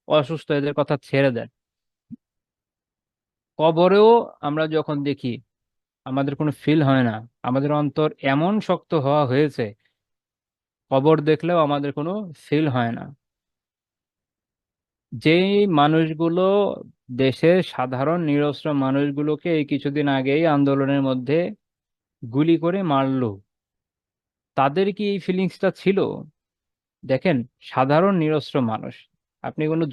Speaker 2: অসুস্থ, এদের কথা ছেড়ে দেয়, কবরেও আমরা যখন দেখি আমাদের কোনো ফিল হয় না। আমাদের অন্তর এমন শক্ত হওয়া হয়েছে, কবর দেখলেও আমাদের কোনো ফিল হয় না। যেই মানুষগুলো দেশের সাধারণ নিরস্ত্র মানুষগুলোকে এই কিছুদিন আগেই আন্দোলনের মধ্যে গুলি করে মারলো। তাদের কি এই ফিলিংসটা ছিল? দেখেন, সাধারণ নিরস্ত্র মানুষ, আপনি কোনো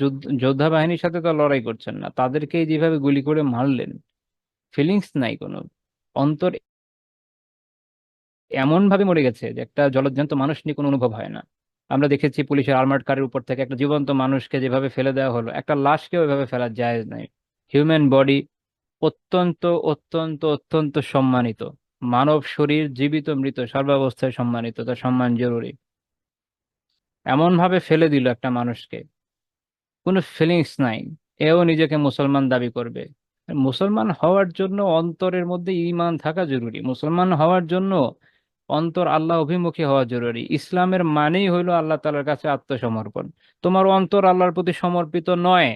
Speaker 2: যোদ্ধা বাহিনীর সাথে তো লড়াই করছেন না, তাদেরকে যেভাবে গুলি করে মারলেন, ফিলিংস নাই কোনো? অন্তর এমন ভাবে মরে গেছে যে একটা জলজ্যান্ত মানুষ নিয়ে কোনো অনুভব হয় না। আমরা দেখেছি পুলিশের আর্মার্ড কারের উপর থেকে একটা জীবন্ত মানুষকে যেভাবে ফেলে দেওয়া হলো, একটা লাশকেও এভাবে ফেলা জায়েজ নাই। হিউম্যান বডি অত্যন্ত অত্যন্ত অত্যন্ত সম্মানিত। মানব শরীর জীবিত মৃত সর্বাবস্থায় সম্মানিত, তার সম্মান জরুরি। এমন ভাবে ফেলে দিল একটা মানুষকে, কোনো ফিলিংস নাই। এও নিজেকে মুসলমান দাবি করবে। মুসলমান হওয়ার জন্য অন্তরের মধ্যে ঈমান থাকা জরুরি। মুসলমান হওয়ার জন্য অন্তর আল্লাহ অভিমুখী হওয়া জরুরি। ইসলামের মানেই হইলো আল্লাহ তাআলার কাছে আত্মসমর্পণ। তোমার অন্তর আল্লাহর প্রতি সমর্পিত নয়,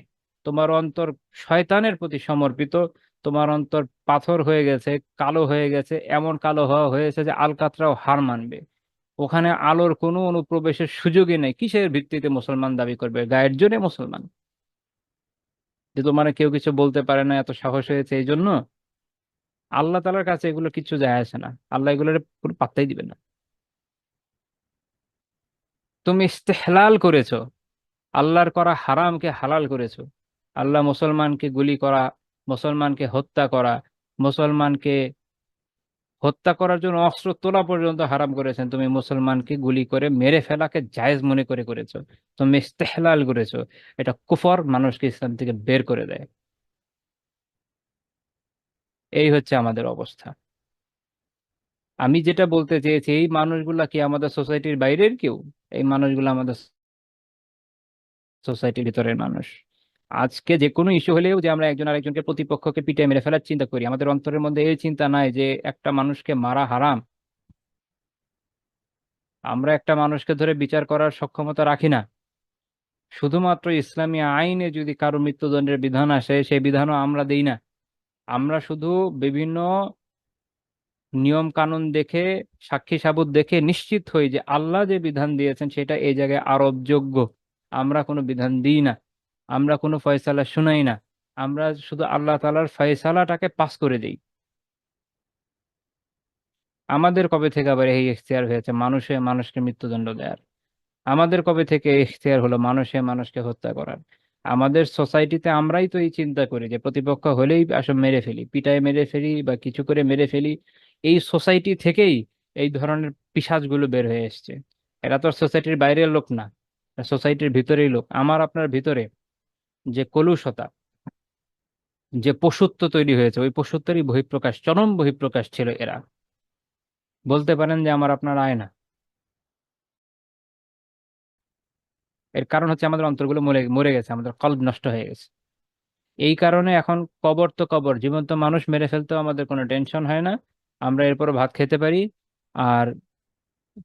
Speaker 2: তোমার অন্তর শয়তানের প্রতি সমর্পিত। তোমার অন্তর পাথর হয়ে গেছে, কালো হয়ে গেছে, এমন কালো হওয়া হয়েছে যে আলকাতরাও হার মানবে। ওখানে আলোর কোনো অনুপ্রবেশের সুযোগই নেই। কিসের ভিত্তিতে মুসলমান দাবি করবে? গায়ের জোরে মুসলমান? যে তোমার কেউ কিছু বলতে পারে না এত সাহস হয়েছে এই জন্য? আল্লাহ তাআলার কাছে এগুলো কিচ্ছু যায় আসে না, আল্লাহ এগুলোর পুরো পাত্তাই দিবে না। তুমি ইস্তেহলাল করেছো, আল্লাহর করা হারামকে হালাল করেছো। আল্লাহ মুসলমানকে গুলি করা, মুসলমানকে হত্যা করা, মুসলমানকে হত্যা করার জন্য অস্ত্র তোলা পর্যন্ত হারাম করেছেন, তুমি মুসলমানকে গুলি করে মেরে ফেলাকে জায়েজ মনে করে করেছো। তুমি ইস্তেহলাল করেছো। এটা কুফর, মানুষকে ইসলাম থেকে বের করে দেয়। এই হচ্ছে আমাদের অবস্থা। আমি যেটা বলতে চেয়েছি, এই মানুষগুলা কি আমাদের সোসাইটির বাইরের কেউ? এই মানুষগুলো আমাদের সোসাইটির ভিতরের মানুষ। আজকে যে কোনো ইস্যু হলেও যে আমরা একজন আরেকজনকে, প্রতিপক্ষকে পিটিয়ে মেরে ফেলার চিন্তা করি, আমাদের অন্তরের মধ্যে এই চিন্তা নাই যে একটা মানুষকে মারা হারাম। আমরা একটা মানুষকে ধরে বিচার করার সক্ষমতা রাখি না। শুধুমাত্র ইসলামী আইনে যদি কারো মৃত্যুদণ্ডের বিধান আসে, সেই বিধানও আমরা দেই না। আমরা শুধু বিভিন্ন নিয়ম কানুন দেখে, সাক্ষী সাবুত দেখে নিশ্চিত হই যে আল্লাহ যে বিধান দিয়েছেন সেটা এই জায়গায় আরোপযোগ্য। আমরা কোনো বিধান দিই না, আমরা কোনো ফয়সালা শুনাই না। আমরা শুধু আল্লাহ তাআলার ফয়সালাটাকে পাস করে দিই। আমাদের কবে থেকে আবার এই এখতিয়ার হয়েছে মানুষে মানুষকে মৃত্যুদণ্ড দেওয়ার? আমাদের কবে থেকে এই এখতিয়ার হলো মানুষে মানুষকে হত্যা করার? আমাদের সোসাইটিতে আমরাই তো এই চিন্তা করি যে প্রতিপক্ষ হলেই আসলে মেরে ফেলি, পিটায় মেরে ফেলি বা কিছু করে মেরে ফেলি। এই সোসাইটি থেকেই এই ধরনের পিশাচগুলো বের হয়ে এসেছে। এরা তো সোসাইটির বাইরের লোক না, সোসাইটির ভিতরেই লোক। আমার আপনার ভিতরে যে কলুষতা, যে পশুত্ব তৈরি হয়েছে, ওই পশুত্বেরই বহিঃপ্রকাশ, চরম বহিঃপ্রকাশ ছিল এরা। বলতে পারেন যে আমার আপনার আয়না। এর কারণ হচ্ছে আমাদের অন্তরগুলো মরে মরে গেছে, আমাদের কলব নষ্ট হয়ে গেছে। এই কারণে এখন কবর তো কবর, জীবন্ত মানুষ মেরে ফেলতেও আমাদের কোনো টেনশন হয় না। আমরা এরপর ভাত খেতে পারি। আর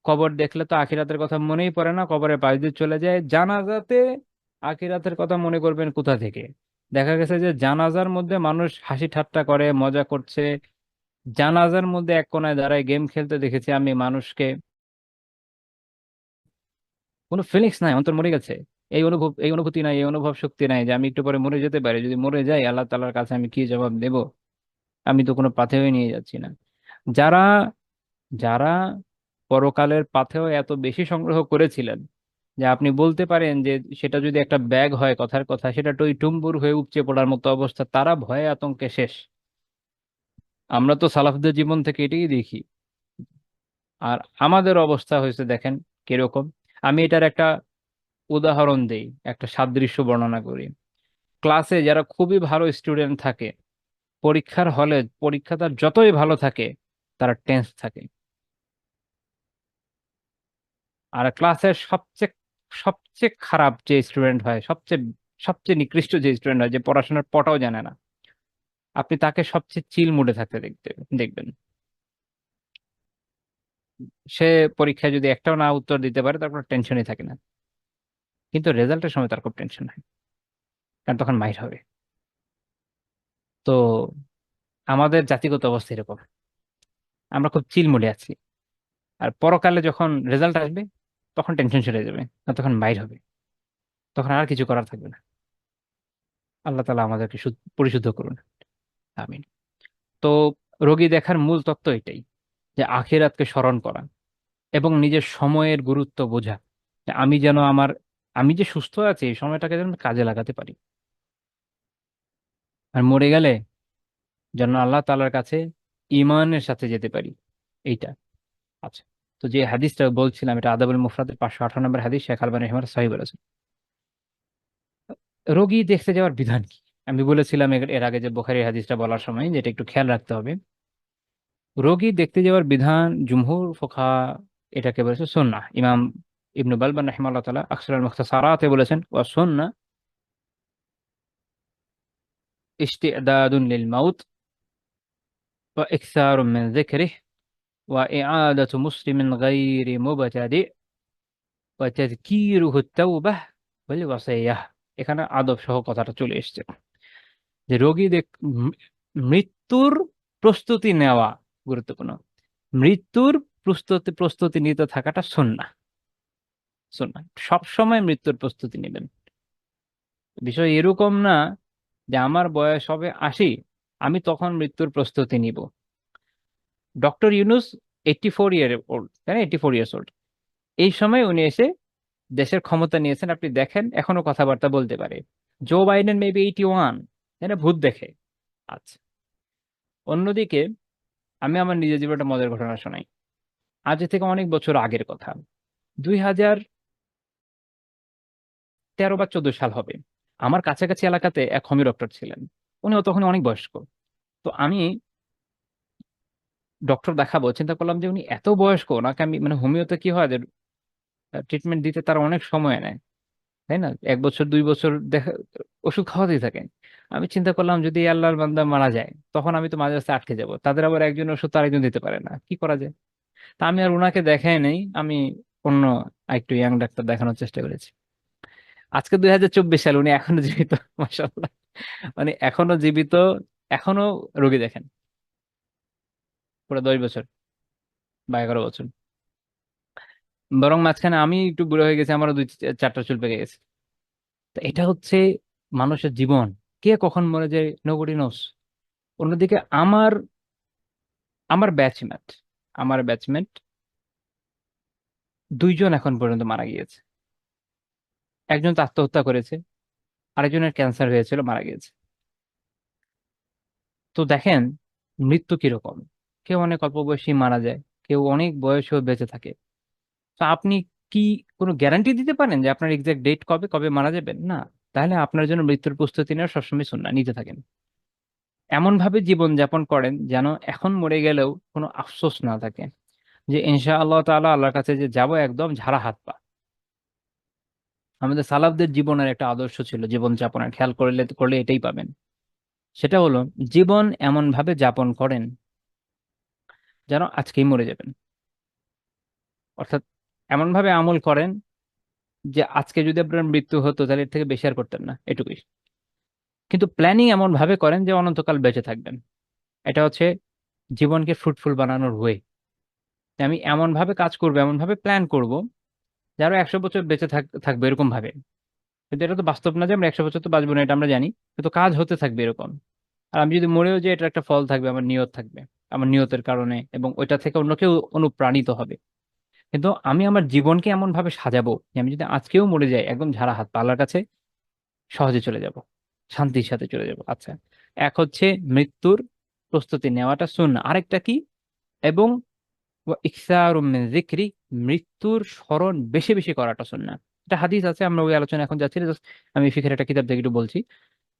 Speaker 2: কবর দেখলে তো আখিরাতের কথা মনেই পড়ে না, কবরের পাশ দিয়ে চলে যায়। জানাজাতে আখিরাতের কথা মনে করবেন কোথা থেকে? দেখা গেছে যে জানাজার মধ্যে মানুষ হাসি ঠাট্টা করে, মজা করছে। জানাজার মধ্যে এক কোনায় দাঁড়ায় গেম খেলতে দেখেছি আমি মানুষকে। কোনো ফিলিংস নাই, অন্তর মরে গেছে। এই অনুভূতি নাই, এই অনুভব শক্তি নাই যে আমি একটু পরে মরে যেতে পারি। যদি মরে যাই, আল্লাহ তাআলার কাছে আমি কি জবাব দেব? আমি তো কোনো পাথেয় নিয়ে যাচ্ছি না। যারা যারা পরকালের পাথেয় এত বেশি সংগ্রহ করেছিলেন যে আপনি বলতে পারেন যে সেটা যদি একটা ব্যাগ হয়, কথার কথা, সেটা টইটুম্বুর হয়ে উপচে পড়ার মতো অবস্থা, তারা ভয়ে আতঙ্কে শেষ। আমরা তো সালাফদের জীবন থেকে এটাই দেখি। আর আমাদের অবস্থা হয়েছে দেখেন কিরকম। আমি এটার একটা উদাহরণ দেই, একটা সাদৃশ্য বর্ণনা করি। ক্লাসে যারা খুবই ভালো স্টুডেন্ট থাকে, পরীক্ষার হলে পরীক্ষা তার যতই ভালো থাকে, তারা টেন্স থাকে। আর ক্লাসের সবচেয়ে সবচেয়ে খারাপ যে স্টুডেন্ট হয়, সবচেয়ে সবচেয়ে নিকৃষ্ট যে স্টুডেন্ট হয়, যে পড়াশোনার পটাও জানে না, আপনি তাকে সবচেয়ে চিল মুডে থাকতে দেখবেন। সে পরীক্ষায় যদি একটাও না উত্তর দিতে পারে, তারপর টেনশনই থাকে না। কিন্তু রেজাল্টের সময় তার খুব টেনশন হয়, কারণ তখন মাইর হবে। তো আমাদের জাতিগত অবস্থা এরকম, আমরা খুব চিল মুডে আছি। আর পরকালে যখন রেজাল্ট আসবে, তখন টেনশন সেরে যাবে, আর তখন মাইর হবে, তখন আর কিছু করার থাকবে না। আল্লাহ তাআলা আমাদেরকে পরিশুদ্ধ করুন। আমিন। তো রোগী দেখার মূল তত্ত্ব এটাই, যে আখিরাতকে স্মরণ করা এবং নিজের সময়ের গুরুত্ব বোঝা, যে আমি যে সুস্থ আছি এই সময়টাকে যেন কাজে লাগাতে পারি, আর মরে গেলে যেন আল্লাহ তাআলার কাছে ঈমানের সাথে যেতে পারি, এইটা। আচ্ছা, তো যে হাদিসটা বলছিলাম এটা আদাবুল মুফরাদের 558 নম্বর হাদিস, শেখ আলবানী রহমাতুল্লাহ সহিহ বলেছেন। রোগী দেখতে যাওয়ার বিধান কি? আমি বলেছিলাম এর আগে যে বুখারীর হাদিসটা বলার সময় যে এটা একটু খেয়াল রাখতে হবে। রোগী দেখতে যাওয়ার বিধান জুমহুর ফুকাহা এটাকে বলেছে সুন্নাহ। ইমাম ইবনু বালবান রাহিমাহুল্লাহ তাআলা আকসারুল মুখতাসারাতে বলেছেন ওয়া সুন্নাহ ইস্তিদাদুন লিল মাউত ওয়া ইকসারুম মিন যিকরিহি ওয়া ইআদাতু মুসলিমিন গায়রি মুবতাদি ওয়া তাযকিরুহু তাওবাহ ওয়াল ওয়াসিয়াহ। এখানে আদব সহ কথাটা চলে এসেছে, যে মৃত্যুর প্রস্তুতি নেওয়া গুরুত্বপূর্ণ। মৃত্যুর প্রস্তুতি প্রস্তুতি নিতে থাকাটা সুন্নাহ। সুন্নাহ সব সময় মৃত্যুর প্রস্তুতি নেবেন। বিষয় এরকম না যে আমার বয়স হবে 80, আমি তখন মৃত্যুর প্রস্তুতি নিব। ডক্টর ইউনুস 84 ইয়ার ওল্ড, তাই না? 84 ইয়ার্স ওল্ড। এই সময় উনি এসে দেশের ক্ষমতা নিয়েছেন, আপনি দেখেন এখনো কথাবার্তা বলতে পারে। জো বাইডেন মেবি 81, তাই না? ভূত দেখে। আচ্ছা, অন্যদিকে আমি আমার নিজের জীবনে একটা মজার ঘটনা শোনাই। আজ থেকে অনেক বছর আগের কথা, 2013 বা 2014 সাল হবে। আমার কাছাকাছি এলাকাতে এক হোমিও ডক্টর ছিলেন। উনিও তখন অনেক বয়স্ক। তো আমি ডক্টর দেখাবো, চিন্তা করলাম যে উনি এত বয়স্ক, ওনাকে আমি মানে হোমিওতে কি হয় যে ট্রিটমেন্ট দিতে তার অনেক সময় নেয়, তাই না? 1 বছর 2 বছর দেখা ওষুধ খাওয়াতেই থাকেন। আমি চিন্তা করলাম যদি এই আল্লাহর বান্দা মারা যায় তখন আমি তো মাঝে রাস্তায় আটকে যাব, তাদের আবার একজন ওষুধ তো আরেকজন দিতে পারে না, কি করা যায়? তা আমি আর ওনাকে দেখাই নেই, আমি অন্য একটু ইয়াং ডাক্তার দেখানোর চেষ্টা করেছি। আজকে 2024 সাল, উনি এখনো জীবিত। মাশাআল্লাহ, মানে এখনো জীবিত, এখনো রোগী দেখেন। পুরো 10 বছর বা 11 বছর। বরং মাঝখানে আমি একটু বুড়ো হয়ে গেছি, আমারও 2-4টা চুল পেকে গেছে। তো এটা হচ্ছে মানুষের জীবন, কে কখন মরে যায় নোবডি নোস। অন্যদিকে আমার ব্যাচমেট আমার ব্যাচমেট 2জন এখন পর্যন্ত মারা গিয়েছে। একজন তো আত্মহত্যা করেছে, আরেকজনের ক্যান্সার হয়েছিল, মারা গিয়েছে। তো দেখেন মৃত্যু কিরকম, কেউ অনেক অল্প বয়সী মারা যায়, কেউ অনেক বয়সেও বেঁচে থাকে। তো আপনি কি কোনো গ্যারান্টি দিতে পারেন যে আপনার এক্সাক্ট ডেট কবে কবে মারা যাবেন? না। তাহলে আপনার জন্য মৃত্যুর প্রস্তুতি নেওয়া সবসময় সুন্নাহ, নিতে থাকেন। এমন ভাবে জীবন যাপন করেন যেন এখন মরে গেলেও কোনো আফসোস না থাকে, যে ইনশা আল্লাহ তাআলা আল্লাহর কাছে যে যাব একদম ঝাড়া হাত পা। আমাদের সালাফদের জীবনের একটা আদর্শ ছিল জীবন যাপনের, খেয়াল করলে এটাই পাবেন। সেটা হলো জীবন এমন ভাবে যাপন করেন যেন আজকেই মরে যাবেন। অর্থাৎ এমন ভাবে আমল করেন যে আজকে যদি আপনার মৃত্যু হতো তাহলে এর থেকে বেশি আর করতেন না, এটুকুই। কিন্তু প্ল্যানিং এমন ভাবে করেন যে অনন্তকাল বেঁচে থাকবেন। এটা হচ্ছে জীবনকে ফ্রুটফুল বানানোর ওয়ে। আমি এমন ভাবে কাজ করবো, এমন ভাবে প্ল্যান করব যে আরো 100 বছর বেঁচে থাকবো এরকম ভাবে। কিন্তু এটা তো বাস্তব না যে আমরা 100 বছর তো বাঁচবো না, এটা আমরা জানি। কিন্তু কাজ হতে থাকবে এরকম। আর আমি যদি মরেও যাই এটার একটা ফল থাকবে, আমার নিয়ত থাকবে, আমার নিয়তের কারণে, এবং ওইটা থেকে অন্য কেউ অনুপ্রাণিত হবে। কিন্তু আমি আমার জীবনকে এমন ভাবে সাজাবো যে আমি যদি আজকেও মরে যাই একদম ঝাড়া হাত পা, আল্লাহর কাছে সহজে চলে যাব, শান্তির সাথে চলে যাব। আচ্ছা, এক হচ্ছে মৃত্যুর প্রস্তুতি নেওয়াটা সুন্নাহ, আরেকটা কি? এবং ওয়া ইকসারু মিন যিকরি, মৃত্যুর স্মরণ বেশি বেশি করাটা সুন্নাহ। এটা হাদিস আছে, আমরা ওই আলোচনা এখন যাচ্ছি না, just আমি ফিকহের একটা কিতাব থেকে একটু বলছি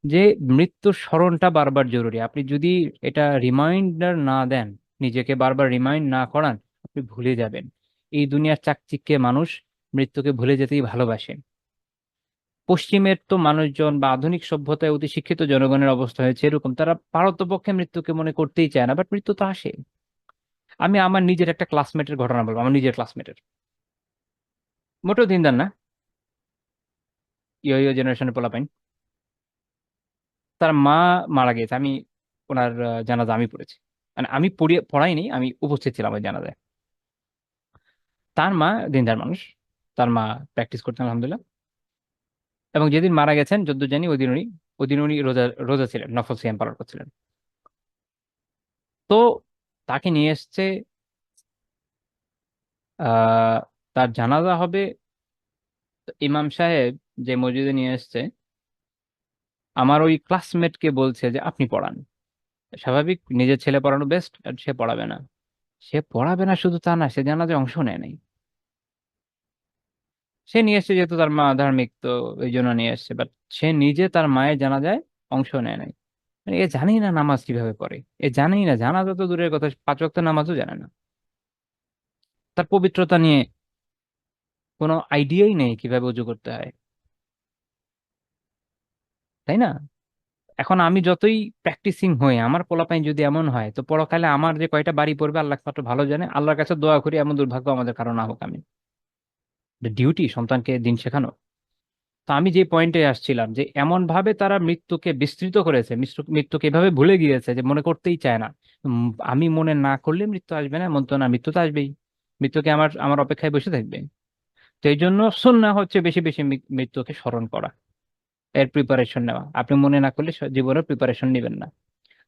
Speaker 2: যে মৃত্যুর স্মরণটা বারবার জরুরি। আপনি যদি এটা রিমাইন্ডার না দেন, নিজেকে বারবার রিমাইন্ড না করান, আপনি ভুলে যাবেন। এই দুনিয়ার চাকচিক্যে মানুষ মৃত্যুকে ভুলে যেতেই ভালোবাসে। পশ্চিমের তো মানুষজন বা আধুনিক সভ্যতায় অতি শিক্ষিত জনগণের অবস্থা হয়েছে এরকম, তারা পারতপক্ষে মৃত্যুকে মনে করতেই চায় না, বাট মৃত্যু তো আসে। আমি আমার নিজের একটা ক্লাসমেটের ঘটনা বলবো, আমার নিজের ক্লাসমেটের, মোটেও দিনদার না, ইয়ো ইয়ো জেনারেশনের পোলাপাইন। তার মা মারা গেছে, আমি ওনার জানাজা আমি পড়েছি। মানে আমি পড়াইনি, আমি উপস্থিত ছিলাম ওই জানাজায়। তার মা দিনদার মানুষ, তার মা প্র্যাকটিস করতেন আলহামদুলিল্লাহ। এবং যেদিন মারা গেছেন যদ্দূর জানি ওই দিন উনি ওই দিন উনি রোজা রোজা ছিলেন, নফল সিয়াম পালন করছিলেন। তো তাকে নিয়ে এসছে, আহ তার জানাজা হবে। তো ইমাম সাহেব যে মসজিদে নিয়ে এসছে, আমার ওই ক্লাসমেটকে বলছে যে আপনি পড়ান। স্বাভাবিক, নিজের ছেলে পড়ানো বেস্ট, আর সে পড়াবে না। সে পড়াবে না শুধু তা না, সে জানাজায় অংশ নেয় নাই। সে নিয়ে এসছে যেহেতু তার মা ধার্মিক, তো এই জন্য নিয়ে এসছে, বাট সে নিজে তার মায়ের জানাজায় অংশ নেয় নাই। মানে এ জানেই না নামাজ কিভাবে পড়ে, এ জানেই না, জানাজা তো দূরের কথা, 5 ওয়াক্ত নামাজও জানে না। তার পবিত্রতা নিয়ে কোনো আইডিয়াই নেই কিভাবে উজু করতে হয়, তাই না? এখন আমি যতই প্র্যাকটিসিং হই, আমার পোলাপাইন যদি এমন হয়, তো পরকালে আমার যে কয়টা বাড়ি পড়বে আল্লাহ মাত্র ভালো জানে। আল্লাহর কাছে দোয়া করি এমন দুর্ভাগ্য আমাদের কারো না হোক। আমি ডিউটি সন্তানকে দিন শেখানো। তো আমি যে পয়েন্টে আসছিলাম, যে এমন ভাবে তারা মৃত্যুকে বিস্তৃত করেছে, মৃত্যুকে এভাবে ভুলে গিয়েছে যে মনে করতেই চায় না। আমি মনে না করলে মৃত্যু আসবে না এমন তো না, মৃত্যু তো আসবেই। মৃত্যুকে আমার আমার অপেক্ষায় বসে থাকবে। তো এই জন্য সুন্নাহ হচ্ছে বেশি বেশি মৃত্যুকে স্মরণ করা, এর প্রিপারেশন নেওয়া। আপনি মনে না করলে জীবনের প্রিপারেশন নেবেন না।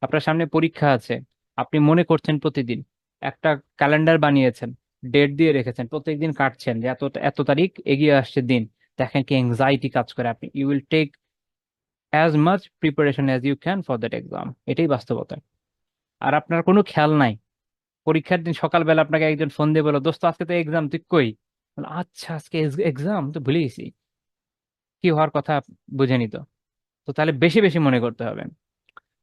Speaker 2: আপনার সামনে পরীক্ষা আছে, আপনি মনে করছেন প্রতিদিন, একটা ক্যালেন্ডার বানিয়েছেন, ডেট দিয়ে রেখেছেন, প্রত্যেকদিন কাটছেন যে এত এত তারিখ এগিয়ে আসছে দিন। দেখেন কি এংজাইটি কাজ করে, আপনি you will take as much preparation as you can for that exam. এটাই বাস্তবতা। আর আপনার কোনো খেয়াল নাই, পরীক্ষার দিন সকালবেলা আপনাকে একজন ফোন দিয়ে বলো, দোস্ত আজকে তো এক্সাম, তুই কই? বললো, আচ্ছা আজকে এক্সাম, তো ভুলে গেছি কি হওয়ার কথা, বুঝে নিত। তো তাহলে বেশি বেশি মনে করতে হবে।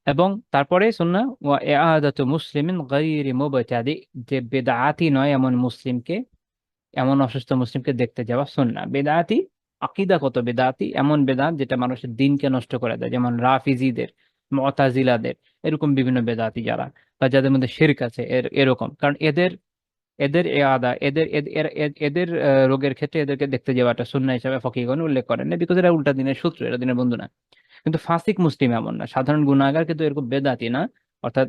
Speaker 2: এবং তারপরে সুন্নাহ ওয়া ইআদাতু মুসলিমিন গায়রি মুবতাদি, যে বেদাতি নয় এমন মুসলিমকে, এমন অসুস্থ মুসলিমকে দেখতে যাওয়া সুন্নাহ। বেদাতি আকীদাগত বেদাতি, এমন বেদাত যেটা মানুষের দিনকে নষ্ট করে দেয়, যেমন রাফিজিদের, মুতাজিলাদের, এরকম বিভিন্ন বেদাতি যারা, বা যাদের মধ্যে শিরক আছে, এরকম। কারণ এদের এদের ইআদা, এদের রোগের ক্ষেত্রে এদেরকে দেখতে যাওয়াটা সুন্নাহ হিসেবে ফকিহগণ উল্লেখ করেন না, বিকজ এরা উল্টা দিনের শত্রু, এরা দিনের বন্ধু না। কিন্তু ফাসিক মুসলিম এমন না, সাধারণ গুনাহগার কিন্তু এরকম বেদাতি না, অর্থাৎ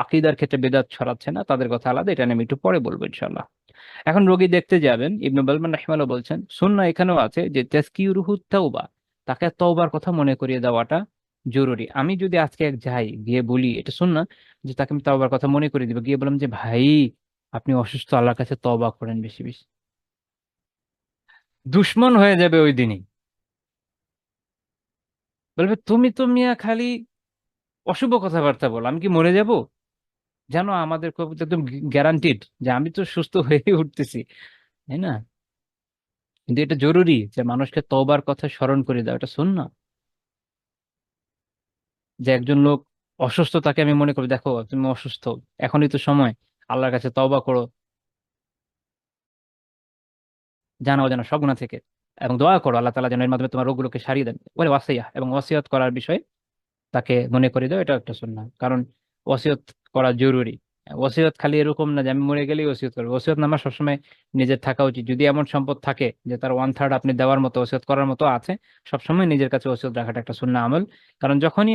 Speaker 2: আকীদার ক্ষেত্রে বেদাত ছড়াচ্ছে না, তাদের কথা আলাদা, এটা নিয়ে আমি একটু পরে বলবো ইনশাল্লাহ। এখন রোগী দেখতে যাবেন, ইবনে বালমান রাহিমাহুল্লাহ বলছেন সুন্নাহ এখানেও আছে যে তাজকিরুহু তাওবা, তাকে তওবার কথা মনে করিয়ে দেওয়াটা জরুরি। আমি যদি আজকে এক যাই গিয়ে বলি, এটা সুন্নাহ, যে তাকে আমি তওবার কথা মনে করিয়ে দিব, গিয়ে বললাম যে ভাই আপনি অসুস্থ, আল্লাহর কাছে তওবা করেন বেশি বেশি, দুশ্মন হয়ে যাবে ওই দিনই। বলবে তুমি তো মিয়া খালি অশুভ কথাবার্তা বল, আমি কি মরে যাব? জানো আমাদের খুব একদম গ্যারান্টিড যে আমি তো সুস্থ হয়ে উঠতেছি, তাই না? কিন্তু এটা জরুরি যে মানুষকে তওবার কথা স্মরণ করে দাও, এটা সুন্নাহ। যে একজন লোক অসুস্থ, তাকে আমি মনে করি, দেখো তুমি অসুস্থ, এখনই তো সময়, আল্লাহর কাছে তওবা করো, জানা অজানা সব গুনাহ থেকে, এবং দোয়া করো আল্লাহ তাআলা যেন এর মাধ্যমে তোমার রোগগুলোকে সারিয়ে দেন, বলে ওয়াসিয়া এবং ওয়াসিয়ত করার বিষয় তাকে মনে করে দাও, এটা একটা সুন্নাহ। কারণ ওসিয়ত করা জরুরি। ওসিয়ত খালি এরকম না যে আমি মরে গেলেই ওসিয়ত করবো, ওসিয়ত নামা সবসময় নিজের থাকা উচিত। যদি এমন সম্পদ থাকে যে তার 1/3 আপনি দেওয়ার মতো, ওসিয়ত করার মতো আছে, সবসময় নিজের কাছে ওসিয়ত রাখাটা একটা সুন্নাহ আমল। কারণ যখনই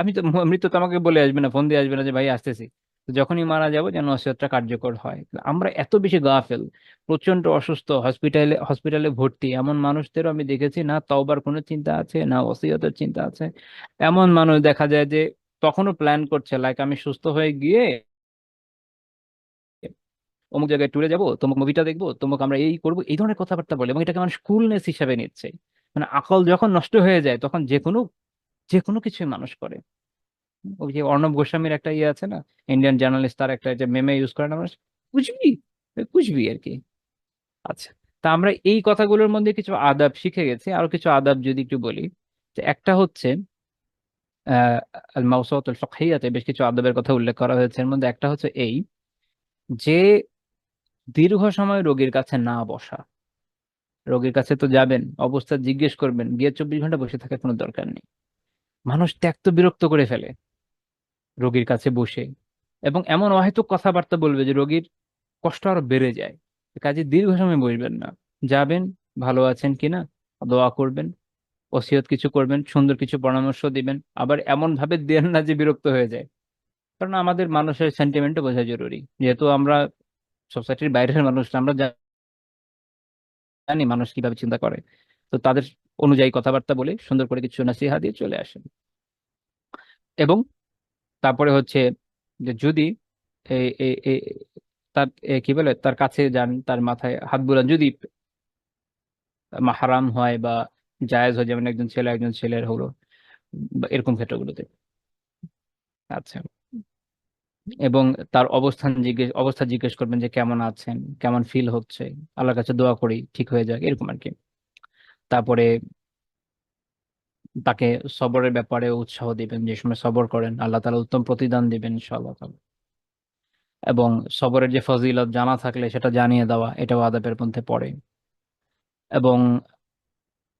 Speaker 2: আমি তো মৃত্যু তো আমাকে বলে আসবে না, ফোন দিয়ে আসবে না যে ভাই আসতেছি। তো যখনই মারা যাবো যেন ওসিয়তটা কার্যকর হয়। আমরা এত বেশি গাফেল, প্রচন্ড অসুস্থ, হসপিটালে হসপিটালে ভর্তি এমন মানুষদেরও আমি দেখেছি না তওবার কোনো চিন্তা আছে, না ওসিয়তের চিন্তা আছে। এমন মানুষ দেখা যায় যে তখনও প্ল্যান করছে, লাইক আমি সুস্থ হয়ে গিয়ে অমুক জায়গায় ট্যুরে যাব, তমুক মুভিটা দেখবো, তমুক আমরা এই করবো, এই ধরনের কথাবার্তা বলে, এবং এটাকে মানুষ কুলনেস হিসাবে নিচ্ছে। মানে আকল যখন নষ্ট হয়ে যায় তখন যে কোনো কিছুই মানুষ করে। ওই যে অর্ণব গোস্বামীর একটা ইয়ে আছে না, ইন্ডিয়ান জার্নালিস্ট, তার একটা যে মেমে ইউজ করে না মানুষ, কুচবি, কুচবি আর কি। আচ্ছা, তা আমরা এই কথাগুলোর মধ্যে কিছু আদাব শিখে গেছি, আরো কিছু আদাব যদি একটু বলি। যে একটা হচ্ছে আল মাওসুআতুল ফিকহিয়াতে বেশ কিছু আদবের কথা উল্লেখ করা হয়েছে, এর মধ্যে একটা হচ্ছে এই, যে দীর্ঘ সময় রোগীর কাছে না বসা। রোগীর কাছে তো যাবেন, অবস্থা জিজ্ঞেস করবেন, গিয়ে 24 ঘন্টা বসে থাকার কোনো দরকার নেই। মানুষ ত্যক্ত বিরক্ত করে ফেলে রোগীর কাছে বসে, এবং এমন অহেতুক কথাবার্তা বলবে যে রোগীর কষ্ট আরো বেড়ে যায়। কাজে দীর্ঘ সময় বসবেন না, যাবেন, ভালো আছেন কিনা দোয়া করবেন, ওসিয়ত কিছু করবেন, সুন্দর কিছু পরামর্শ দিবেন, আবার এমন ভাবে দেন না যে বিরক্ত হয়ে যায়। কারণ আমাদের মানুষের সেন্টিমেন্টও বোঝা জরুরি, যেহেতু আমরা সোসাইটির বাইরের মানুষ, আমরা জানি মানুষ কিভাবে চিন্তা করে। তো তাদের অনুযায়ী কথাবার্তা বলে সুন্দর করে কিছু নাসিহা দিয়ে চলে আসেন। এবং তারপরে হচ্ছে যে যদি এ- এ- এ- তার কি বলে তার কাছে যান, তার মাথায় হাত বুলান, যদি মাহরাম হয় বা জায়েজ হয়, যেমন একজন ছেলে একজন ছেলের হলো, বা এরকম ক্ষেত্রগুলোতে। আচ্ছা। এবং তার অবস্থা জিজ্ঞেস করবেন যে কেমন আছেন, কেমন ফিল হচ্ছে, আল্লাহর কাছে দোয়া করি ঠিক হয়ে যাক, এরকম আর কি। তারপরে তাকে সবরের ব্যাপারে উৎসাহ দিবেন, যে সময় সবর করেন আল্লাহ তাআলা উত্তম প্রতিদান দিবেন ইনশাআল্লাহ তাআলা। এবং সবরের যে ফজিলত জানা থাকলে সেটা জানিয়ে দেওয়া, এটাও আদাবের মধ্যে পড়ে। এবং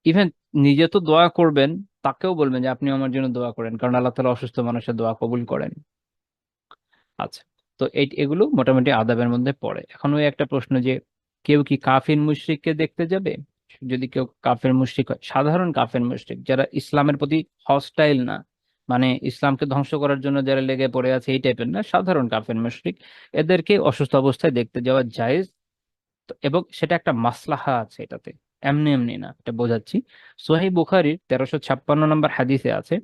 Speaker 2: ইভেন নিজে তো দোয়া করবেন, তাকেও বলবেন যে আপনি আমার জন্য দোয়া করেন, কারণ আল্লাহ তাআলা অসুস্থ মানুষের দোয়া কবুল করেন। আচ্ছা। তো এগুলো মোটামুটি আদাবের মধ্যে পড়ে। এখন ওই একটা প্রশ্ন যে কেউ কি কাফির মুশরিককে দেখতে যাবে? যদি কেউ কাফের মুশরিক হয়, সাধারণ কাফের মুশরিক যারা ইসলামের প্রতি হস্টাইল না, মানে ইসলামকে ধ্বংস করার জন্য যারা লেগে পড়ে আছে এই টাইপের না, সাধারণ কাফের মুশরিক, এদেরকে অসুস্থ অবস্থায় দেখতে যাওয়া জায়েজ। এবং সেটা একটা মাসলাহা আছে এটাতে, এমনি এমনি না, এটা বোঝাচ্ছি। সোহাই বুখারীর 1356 নম্বর হাদিসে আছে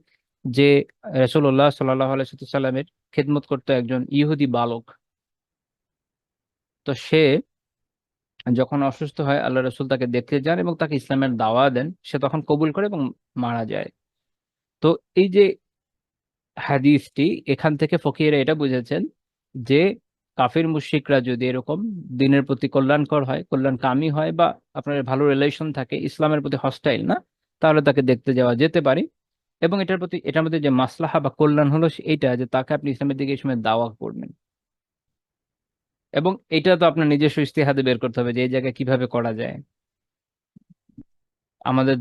Speaker 2: যে রাসূলুল্লাহ সাল্লাল্লাহু আলাইহি সাল্লামের খেদমত করতো একজন ইহুদি বালক। তো সে যখন অসুস্থ হয় আল্লাহ রসুল তাকে দেখতে যান এবং তাকে ইসলামের দাওয়া দেন, সে তখন কবুল করে এবং মারা যায়। তো এই যে হাদিসটি, এখান থেকে ফকিরা এটা বুঝেছেন যে কাফির মুশরিকরা যদি এরকম দিনের প্রতি কল্যাণকর হয়, কল্যাণকামী হয়, বা আপনার ভালো রিলেশন থাকে, ইসলামের প্রতি হস্টাইল না, তাহলে তাকে দেখতে যাওয়া যেতে পারে। এবং এটার মধ্যে যে মাসলাহা বা কল্যাণ হলো এইটা যে তাকে আপনি ইসলামের দিকে এই সময় দাওয়া করবেন। এবং এটা তো আপনার নিজস্ব ইজতিহাদে বের করতে হবে যে এই জায়গায় কিভাবে করা যায়। আমাদের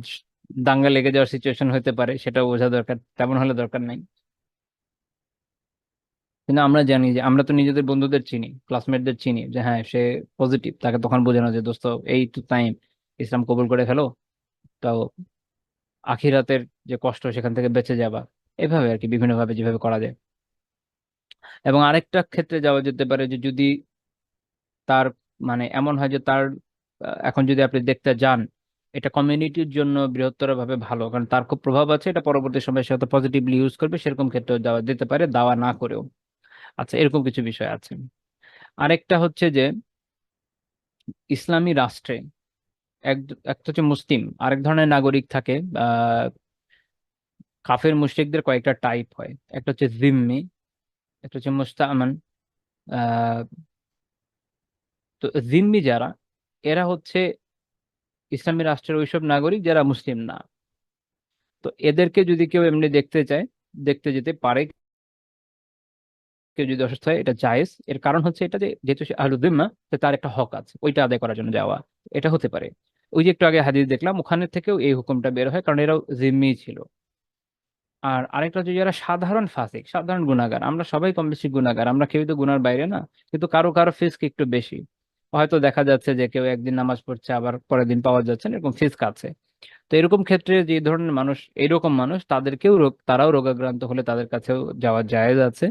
Speaker 2: দাঙ্গা লেগে যাওয়ার সিচুয়েশন হতে পারে, সেটাও বোঝা দরকার, তেমন হলে দরকার নাই। কিন্তু আমরা জানি যে আমরা তো নিজেদের বন্ধুদের চিনি, ক্লাসমেটদের চিনি, যে হ্যাঁ সে পজিটিভ, তাকে তখন বোঝানো যে দোস্ত এই তো টাইম, ইসলাম কবুল করে ফেলো, তাও আখিরাতের যে কষ্ট সেখান থেকে বেঁচে যাবা। এভাবে আর কি, বিভিন্ন ভাবে যেভাবে করা যায়। এবং আরেকটা ক্ষেত্রে যাওয়া যেতে পারে যে যদি তার মানে এমন হয় যে তার এখন যদি আপনি দেখতে যান, এটা কমিউনিটির জন্য বৃহত্তর ভাবে ভালো, কারণ তার খুব প্রভাব আছে, এটা পরবর্তী সময় সে হয়তো পজিটিভলি ইউজ করবে, সেরকম ক্ষেত্রে দেওয়া যেতে পারে, দাওয়া না করেও। আচ্ছা, এরকম কিছু বিষয় আছে। আরেকটা হচ্ছে যে ইসলামী রাষ্ট্রে এক একটা হচ্ছে মুসলিম, আরেক ধরনের নাগরিক থাকে। আহ কাফের মুশরিকদের কয়েকটা টাইপ হয়, একটা হচ্ছে জিম্মি, একটা হচ্ছে মুস্তাআমান। আহ তো জিম্মি যারা, এরা হচ্ছে ইসলামী রাষ্ট্রের ওইসব নাগরিক যারা মুসলিম না। তো এদেরকে যদি কেউ এমনি দেখতে চায়, দেখতে যেতে পারে। কেউ যদি অসুস্থ হয় এটা জায়েজ। এর কারণ হচ্ছে এটা যে যেহেতু সে আহলুদ জিম্মাহ, তো তার একটা হক আছে, ওইটা আদায় করার জন্য যাওয়া, এটা হতে পারে। ওই যে একটু আগে হাদিস দেখলাম, ওখানে থেকেও এই হুকুমটা বের হয়, কারণ এরাও জিম্মি ছিল। আর আরেকটা হচ্ছে যারা সাধারণ ফাসিক, সাধারণ গুনাহগার, আমরা সবাই কম বেশি গুনাহগার, আমরা কেউই তো গুনার বাইরে না, কিন্তু কারো কারো ফিস্ক একটু বেশি। হয়তো দেখা যাচ্ছে যে কেউ একদিন নামাজ পড়ছে, আবার পরের দিন পাওয়া যাচ্ছে না, এরকম ফিস্ক আছে। তো এরকম ক্ষেত্রে যে ধরনের মানুষ, এইরকম মানুষ, তাদেরকেও তারাও রোগাক্রান্ত হলে তাদের কাছেও যাওয়া জায়েজ আছে।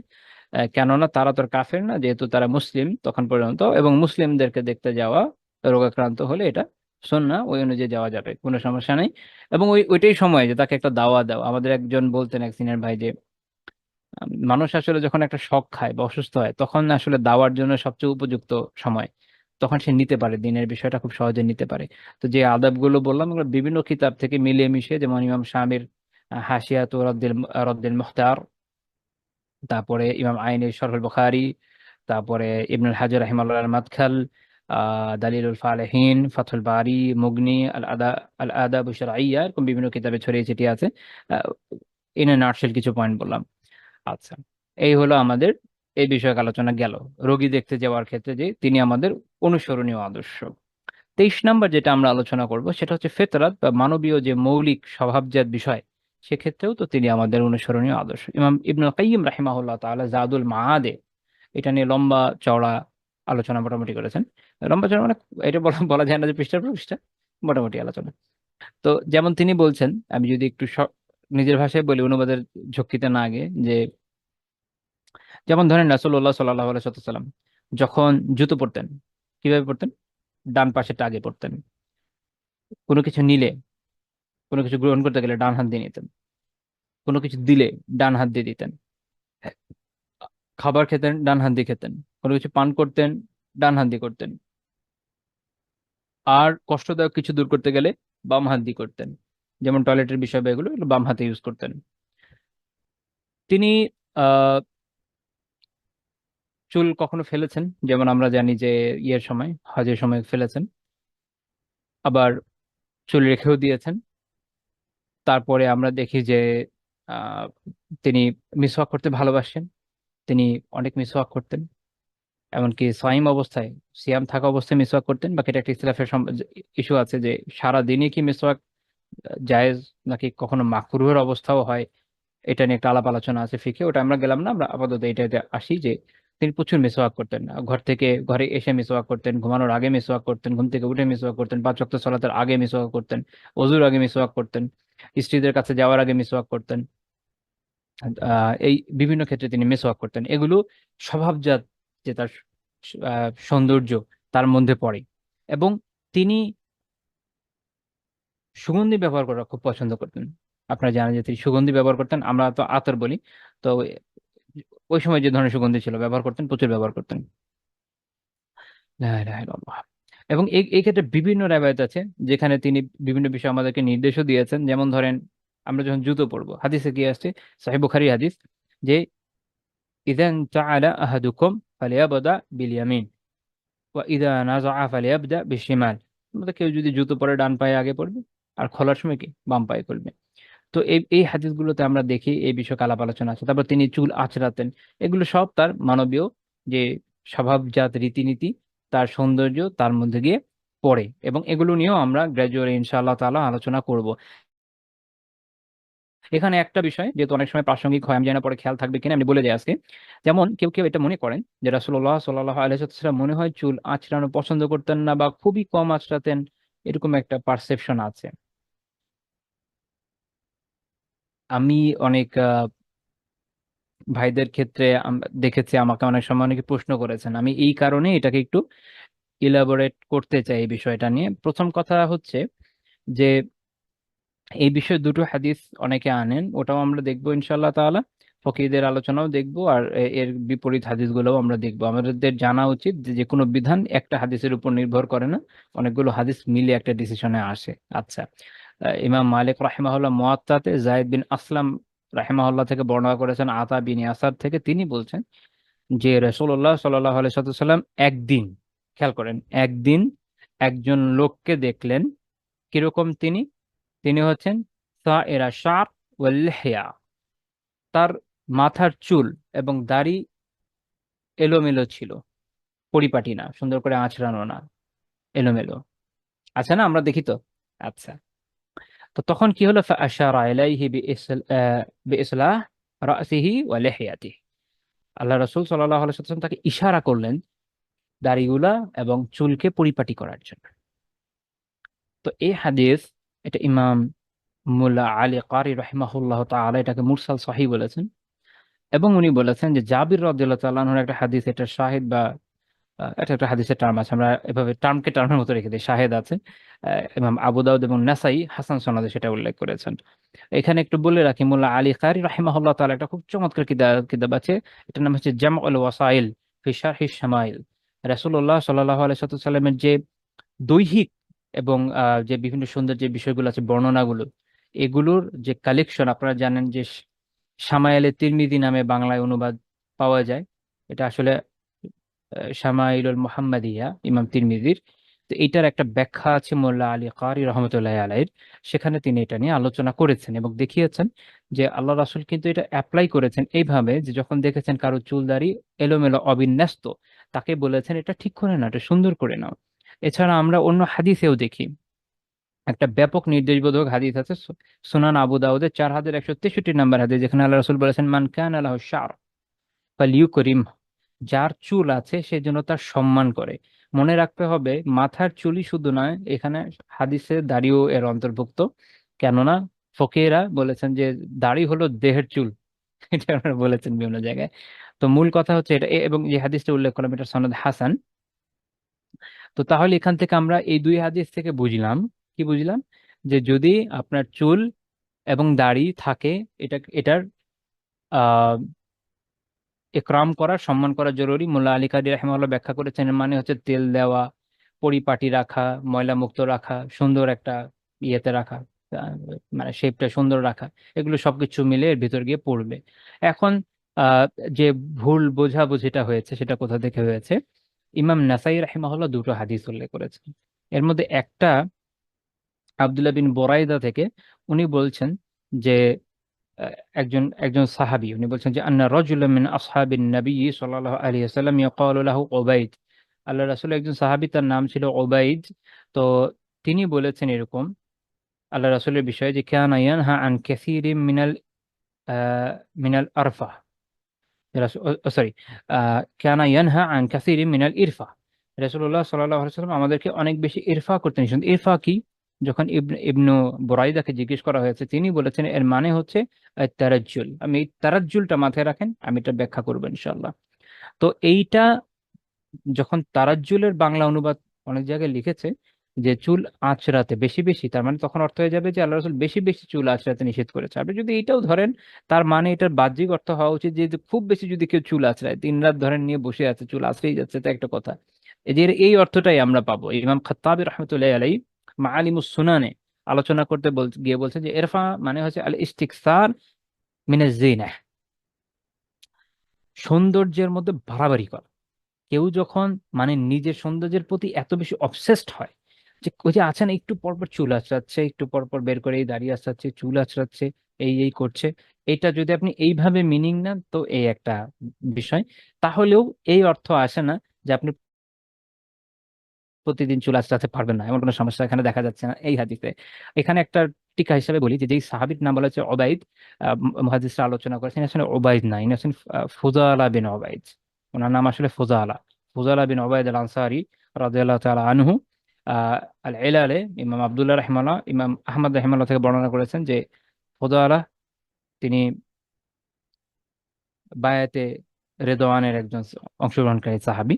Speaker 2: কেননা তারা তো আর কাফের না, যেহেতু তারা মুসলিম তখন পর্যন্ত, এবং মুসলিমদেরকে দেখতে যাওয়া রোগাক্রান্ত হলে এটা সুন্নাহ, ওই অনুযায়ী যাওয়া যাবে, কোনো সমস্যা নেই। এবং ওইটাই সময় যে তাকে একটা দাওয়া দাও। আমাদের একজন বলতেন, এক সিনিয়র ভাই, যে মানুষ আসলে যখন একটা শক খায় বা অসুস্থ হয়, তখন আসলে দাওয়ার জন্য সবচেয়ে উপযুক্ত সময়। তখন সে নিতে পারে, দিনের বিষয়টা খুব সহজে নিতে পারে। তো যে আদাবগুলো বললাম, এগুলো বিভিন্ন কিতাব থেকে মিলিয়ে মিশিয়ে, যেমন ইমাম শামির হাসিয়াত রদ্দিল রদ্দিল মুখতার, তারপরে ইমাম আইনের শরহুল বুখারী, তারপরে ইবনুল হাজার রাহিমাহুল্লাহ আল মাদখাল, দালিলুল ফালেহিন, ফাথুল বারি, মুগনি, আল আদাব শারঈয়া, এরকম বিভিন্ন কিতাবে ছড়িয়ে ছিটিয়ে আছে। ইন এ নাটশেল কিছু পয়েন্ট বললাম। আচ্ছা, এই হলো আমাদের এই বিষয়ক আলোচনা গেল। রোগী দেখতে যাওয়ার ক্ষেত্রে যে তিনি আমাদের অনুসরণীয় আদর্শ। 23 নম্বর যেটা আমরা আলোচনা করব সেটা হচ্ছে ফেতরাত বা মানবীয় যে মৌলিক স্বভাবজাত বিষয়, সেক্ষেত্রেও তো তিনি আমাদের অনুসরণীয় আদর্শ। ইমাম ইবনুল কাইয়িম রাহিমাহুল্লাহ তাআলা জাদুল মাআদে এটা নিয়ে লম্বা চওড়া আলোচনা মোটামুটি করেছেন। লম্বা চওড়া মানে এটা বলা বলা যায় না যে পৃষ্ঠার পর পৃষ্ঠা, মোটামুটি আলোচনা। তো যেমন তিনি বলছেন, আমি যদি একটু নিজের ভাষায় বলি, অনুবাদের ঝক্কিতে না আগে, যে যেমন ধরেন রাসূলুল্লাহ সাল্লাল্লাহু আলাইহি ওয়াসাল্লাম যখন জুতো পরতেন, কিভাবে পরতেন? ডান পাশেরটা আগে পরতেন। কোনো কিছু নিলে কোনো কিছু গ্রহণ করতে গেলে ডান হাত দিয়ে নিতেন, কোনো কিছু দিলে ডান হাত দিয়ে দিতেন, খাবার খেতেন ডান হাত দিয়ে খেতেন, কোনো কিছু পান করতেন ডান হাত দিয়ে করতেন, আর কষ্টদায়ক কিছু দূর করতে গেলে বাম হাত দিয়ে করতেন। যেমন টয়লেটের বিষয় বা এগুলো এগুলো বাম হাতে ইউজ করতেন তিনি। আহ চুল কখনো ফেলেছেন, যেমন আমরা জানি যে ইয়ের সময়, হজের সময় ফেলেছেন, আবার চুল রেখেও দিয়েছেন। তারপরে আমরা দেখি যে আহ তিনি মিসওয়াক করতে ভালোবাসেন, তিনি অনেক মিসওয়াক করতেন। এমনকি সাইম অবস্থায়, সিয়াম থাকা অবস্থায় মিসওয়াক করতেন। বাকি এটা একটা ইখতিলাফের ইস্যু আছে যে সারা দিনই কি মিসওয়াক জায়েজ নাকি কখনো মাকরুহের অবস্থাও হয়, এটা নিয়ে একটা আলাপ আলোচনা আছে ফিকে, ওটা আমরা গেলাম না। আমরা আপাতত এটাতে আসি যে তিনি প্রচুর মিসওয়াক করতেন। ঘরে এসে মিসওয়াক করতেন, ঘুমানোর আগে মিসওয়াক করতেন, ঘুম থেকে উঠে মিসওয়াক করতেন, 5 ওয়াক্ত সালাতের আগে মিসওয়াক করতেন, ওযুর আগে মিসওয়াক করতেন, স্ত্রীদের কাছে যাওয়ার আগে মিসওয়াক করতেন। এই বিভিন্ন ক্ষেত্রে তিনি মিসওয়াক করতেন। এগুলো স্বভাবজাত, যে তার সৌন্দর্য তার মধ্যে পড়ে। এবং তিনি সুগন্ধি ব্যবহার করা খুব পছন্দ করতেন। আপনারা জানেন যে তিনি সুগন্ধি ব্যবহার করতেন, আমরা তো আতর বলি। তো ওই সময় যে ধরনের সুগন্ধি ছিল ব্যবহার করতেন, প্রচুর ব্যবহার করতেন। লা ইলাহা ইল্লাল্লাহ। এবং এই এই ক্ষেত্রে বিভিন্ন রেওয়ায়েত আছে যেখানে তিনি বিভিন্ন বিষয় আমাদেরকে নির্দেশও দিয়েছেন। যেমন ধরেন, আমরা যখন জুতো পরবো, হাদিসে কি আসছে, সহিহ বুখারী হাদিস, যে ইযান তাআলা আহাদুকুম ফালিয়াবদা বিল ইয়ামিন ওয়া ইযা নাযাআ ফালিয়াবদা বিশিমাল। আমাদের কেউ যদি জুতো পরে ডান পায়ে আগে পড়বে, আর খোলার সময় কি বাম পায়ে করবে। তো এই এই হাদিসগুলোতে আমরা দেখি এই বিষয়ে আলাপ আলোচনা আছে। তারপর তিনি চুল আঁচড়াতেন। এগুলো সব তার মানবীয় যে স্বভাবজাত রীতিনীতি, তার সৌন্দর্য তার মধ্যে গিয়ে পড়ে। এবং এগুলো নিয়েও আমরা গ্র্যাজুয়ালি ইনশাআল্লাহ তাআলা আলোচনা করব। এখানে একটা বিষয় যেহেতু অনেক সময় প্রাসঙ্গিক হয়, আমি জানি না পরে খেয়াল থাকবে কিনা, আমি বলে যাই আজকে। যেমন কেউ কেউ এটা মনে করেন যে রাসূলুল্লাহ সাল্লাল্লাহু আলাইহি ওয়াসাল্লাম মনে হয় চুল আঁচড়ানো পছন্দ করতেন না, বা খুবই কম আঁচড়াতেন, এরকম একটা পারসেপশন আছে। আমি অনেক ভাইদের ক্ষেত্রে দেখেছি, আমাকে অনেক সময় অনেকে প্রশ্ন করেছেন। আমি এই কারণে এটাকে একটু ইলাবোরেট করতে চাই এই বিষয়টা নিয়ে। প্রথম কথা হচ্ছে যে এই বিষয়ে দুটো হাদিস অনেকে আনেন, ওটাও আমরা দেখবো ইনশাআল্লাহ তাআলা। ফকিহদের আলোচনাও দেখবো, আর এর বিপরীত হাদিসগুলোও আমরা দেখবো। আমাদের জানা উচিত যে যে কোনো বিধান একটা হাদিসের উপর নির্ভর করে না, অনেকগুলো হাদিস মিলে একটা ডিসিশনে আসে। আচ্ছা, ইমাম মালিক রাহিমাহুল্লাহ মুয়াত্তাতে যায়েদ বিন আসলাম রাহিমাহুল্লাহ থেকে বর্ণনা করেছেন আতা বিন ইয়াসার থেকে। তিনি বলছেন যে রাসূলুল্লাহ সাল্লাল্লাহু আলাইহি ওয়াসাল্লাম একদিন, খেয়াল করেন, একদিন একজন লোককে দেখলেন। কিরকম তিনি? তিনি হচ্ছেন সাইরা শার ওয়াল লিহইয়া, তার মাথার চুল এবং দাড়ি এলোমেলো ছিল, পরিপাটি না, সুন্দর করে আঁচড়ানো না, এলোমেলো। আছে না, আমরা দেখি তো। আচ্ছা, তো তখন কি হলো, ফাআশারা ইলাইহি বিইসলাহ রাসিহি ওয়া লিহইয়াতিহি। আল্লাহ রাসূল সাল্লাল্লাহু আলাইহি ওয়াসাল্লাম তাকে ইশারা করলেন দাড়িগুলা এবং চুলকে পরিপাটি করার জন্য। তো এই হাদিস, এটা ইমাম মুল্লা আলী কারি রাহিমাহুল্লাহ তাআলা এটাকে মুরসাল সহিহ বলেছেন। এবং উনি বলেছেন যে জাবির রাদিয়াল্লাহু তাআলা আনহুর একটা হাদিস, এটা শাহিদ বা এটা একটা হাদিসের টার্ম আছে, আমরা এভাবে টার্মকে টার্মের মতো রেখে দিই, শাহেদ আছে। ইমাম আবু দাউদ এবং নাসাই হাসান সনদে সেটা উল্লেখ করেছেন। এখানে একটু বলে রাখি, মোল্লা আলী কারি রাহিমাহুল্লাহ তাআলা একটা খুব চমৎকার কিতাব আছে, এটার নাম হচ্ছে জামউল ওয়াসাইল ফি শারহিশ শামাইল। রাসূলুল্লাহ সাল্লাল্লাহু আলাইহি ওয়াসাল্লামের যে দৈহিক এবং যে বিভিন্ন সুন্দর যে বিষয়গুলো আছে, বর্ণনাগুলো, এগুলোর যে কালেকশন, আপনারা জানেন যে সামায়েলে তিরমিজি নামে বাংলায় অনুবাদ পাওয়া যায়। এটা আসলে শামাইলুল মুহাম্মাদিয়া ইমাম তিরমিজির। তো এইটার একটা ব্যাখ্যা আছে মোল্লা আলী কারি রহমতুল্লাহ আলাইহির। সেখানে তিনি এটা নিয়ে আলোচনা করেছেন এবং দেখিয়েছেন যে আল্লাহ রাসূল কিন্তু এটা অ্যাপ্লাই করেছেন এইভাবে যে যখন দেখেছেন কারো চুল দাড়ি এলোমেলো অবিন্যস্ত, তাকে বলেছেন এটা ঠিক করে নাও, এটা সুন্দর করে নাও। এছাড়া আমরা অন্য হাদিসেও দেখি, একটা ব্যাপক নির্দেশবোধক হাদিস আছে সুনান আবু দাউদের 4163 নম্বর হাদিস, যেখানে আল্লাহ রাসূল বলেছেন মান কানা লাহু শা'r ফালিইউকরিম, যার চুল আছে সে যেন তার সম্মান করে। মনে রাখতে হবে মাথার চুলই শুধু নয়, এখানে হাদিসে দাড়িও এর অন্তর্ভুক্ত। কেননা ফকিরা বলেছেন যে দাড়ি হলো দেহের চুল, এটা ওনারা বলেছেন বিভিন্ন জায়গায়। তো মূল কথা হচ্ছে এটা, এবং যে হাদিসটা উল্লেখ করলাম এটা সনদ হাসান। তো তাহলে এখান থেকে আমরা এই দুই হাদিস থেকে বুঝলাম, কি বুঝলাম, যে যদি আপনার চুল এবং দাড়ি থাকে, এটার আহ ইকরাম করা, সম্মান করা জরুরি। মোল্লা আলী কাদি রাহিমাহুল্লাহ ব্যাখ্যা করেছেন এর মানে হচ্ছে তেল দেওয়া, পরিপাটি রাখা, ময়লা মুক্ত রাখা, সুন্দর একটা ইয়েতে রাখা, আহ, মানে শেপটা সুন্দর রাখা, এগুলো সবকিছু মিলে এর ভিতর গিয়ে পড়বে। এখন আহ যে ভুল বোঝাবুঝিটা হয়েছে সেটা কোথা থেকে হয়েছে? ইমাম নাসাই রাহিমাহুল্লাহ দুটো হাদিস উল্লেখ করেছেন। এর মধ্যে একটা আব্দুল্লাহ বিন বোরাইদা থেকে। উনি বলছেন যে একজন একজন সাহাবী, উনি বলছেন যে আন্না রাজুলাম মিন আসহাবিন নবী সাল্লাল্লাহু আলাইহি ওয়াসাল্লাম ইয়াকালু লাহু উবাইদ। আল্লাহ রাসূল একজন সাহাবী, তার নাম ছিল উবাইদ। তো তিনি বলেছেন এরকম আল্লাহ রাসূলের বিষয়ে যে কানা ইয়ানহা আন কাসীরিম আহ, মিনাল আরফা, সরি, কানা ইয়ানহা আন কাসীরিম মিনাল ইরফা। রাসূলুল্লাহ সাল্লাল্লাহু আলাইহি ওয়াসাল্লাম আমাদেরকে অনেক বেশি ইরফা করতে নিষেধ। ইরফা কি? যখন ইবনু বুরাইদাকে জিজ্ঞেস করা হয়েছে, তিনি বলেছেন এর মানে হচ্ছে তারাজ্জুল। আমি এই তারাজ্জুলটা মাথায় রাখেন, আমি এটা ব্যাখ্যা করবো ইনশাআল্লাহ। তো এইটা যখন তারাজ্জুলের বাংলা অনুবাদ অনেক জায়গায় লিখেছে যে চুল আঁচড়াতে বেশি বেশি, তার মানে তখন অর্থ হয়ে যাবে যে আল্লাহ রাসূল বেশি বেশি চুল আঁচড়াতে নিষেধ করেছে। আপনি যদি এটাও ধরেন, তার মানে এটার বাহ্যিক অর্থ হওয়া উচিত যে যে খুব বেশি যদি কেউ চুল আঁচড়ায়, দিন রাত ধরেন নিয়ে বসে আছে, চুল আঁচড়েই যাচ্ছে, তো একটা কথা। এদের এই অর্থটাই আমরা পাবো। ইমাম খাত্তাবী রহমতুল্লাহ আলাই মাআলিমুস সুনানে আলোচনা করতে গিয়ে বলছে যে এরফা মানে হচ্ছে আল ইস্তিকসার মিনাজ জিনাহ, সৌন্দর্যের মধ্যে বাড়াবাড়ি করা। কেউ যখন মানে নিজের সৌন্দর্যের প্রতি এত বেশি অবসেসড হয়, যে ওই যে আছে না, একটু পর পর চুল আঁচড়াচ্ছে, একটু পর পর বের করে এই দাড়ি আঁচড়াচ্ছে, চুল আঁচড়াচ্ছে, এই এই করছে, এটা যদি আপনি এইভাবে মিনিং নেন তো এই একটা বিষয়। তাহলেও এই অর্থ আসে না যে আপনি প্রতিদিন চুল আঁচড়াতে পারবেন না, এমন কোনো সমস্যা এখানে দেখা যাচ্ছে না এই হাদিসে। এখানে একটা টিকা হিসাবে বলি যে যেই সাহাবীর নাম বলা হচ্ছে ওবাইদ, মুহাদ্দিসরা আলোচনা করেছেন আসলে ওবাইদ না, ইনি হচ্ছেন ফুজালা বিন ওবাইদ। ওনার নাম আসলে ফুজালা, ফুজালা বিন ওবাইদ আল আনসারী রাদিয়াল্লাহু তাআলা আনহু। আল ইলালে ইমাম আব্দুল্লাহ রাহিমাহুল্লাহ, ইমাম আহমদ রাহিমাহুল্লাহ থেকে বর্ণনা করেছেন যে ফুজালা তিনি বায়াতে রেদওয়ানের একজন অংশগ্রহণকারী সাহাবী।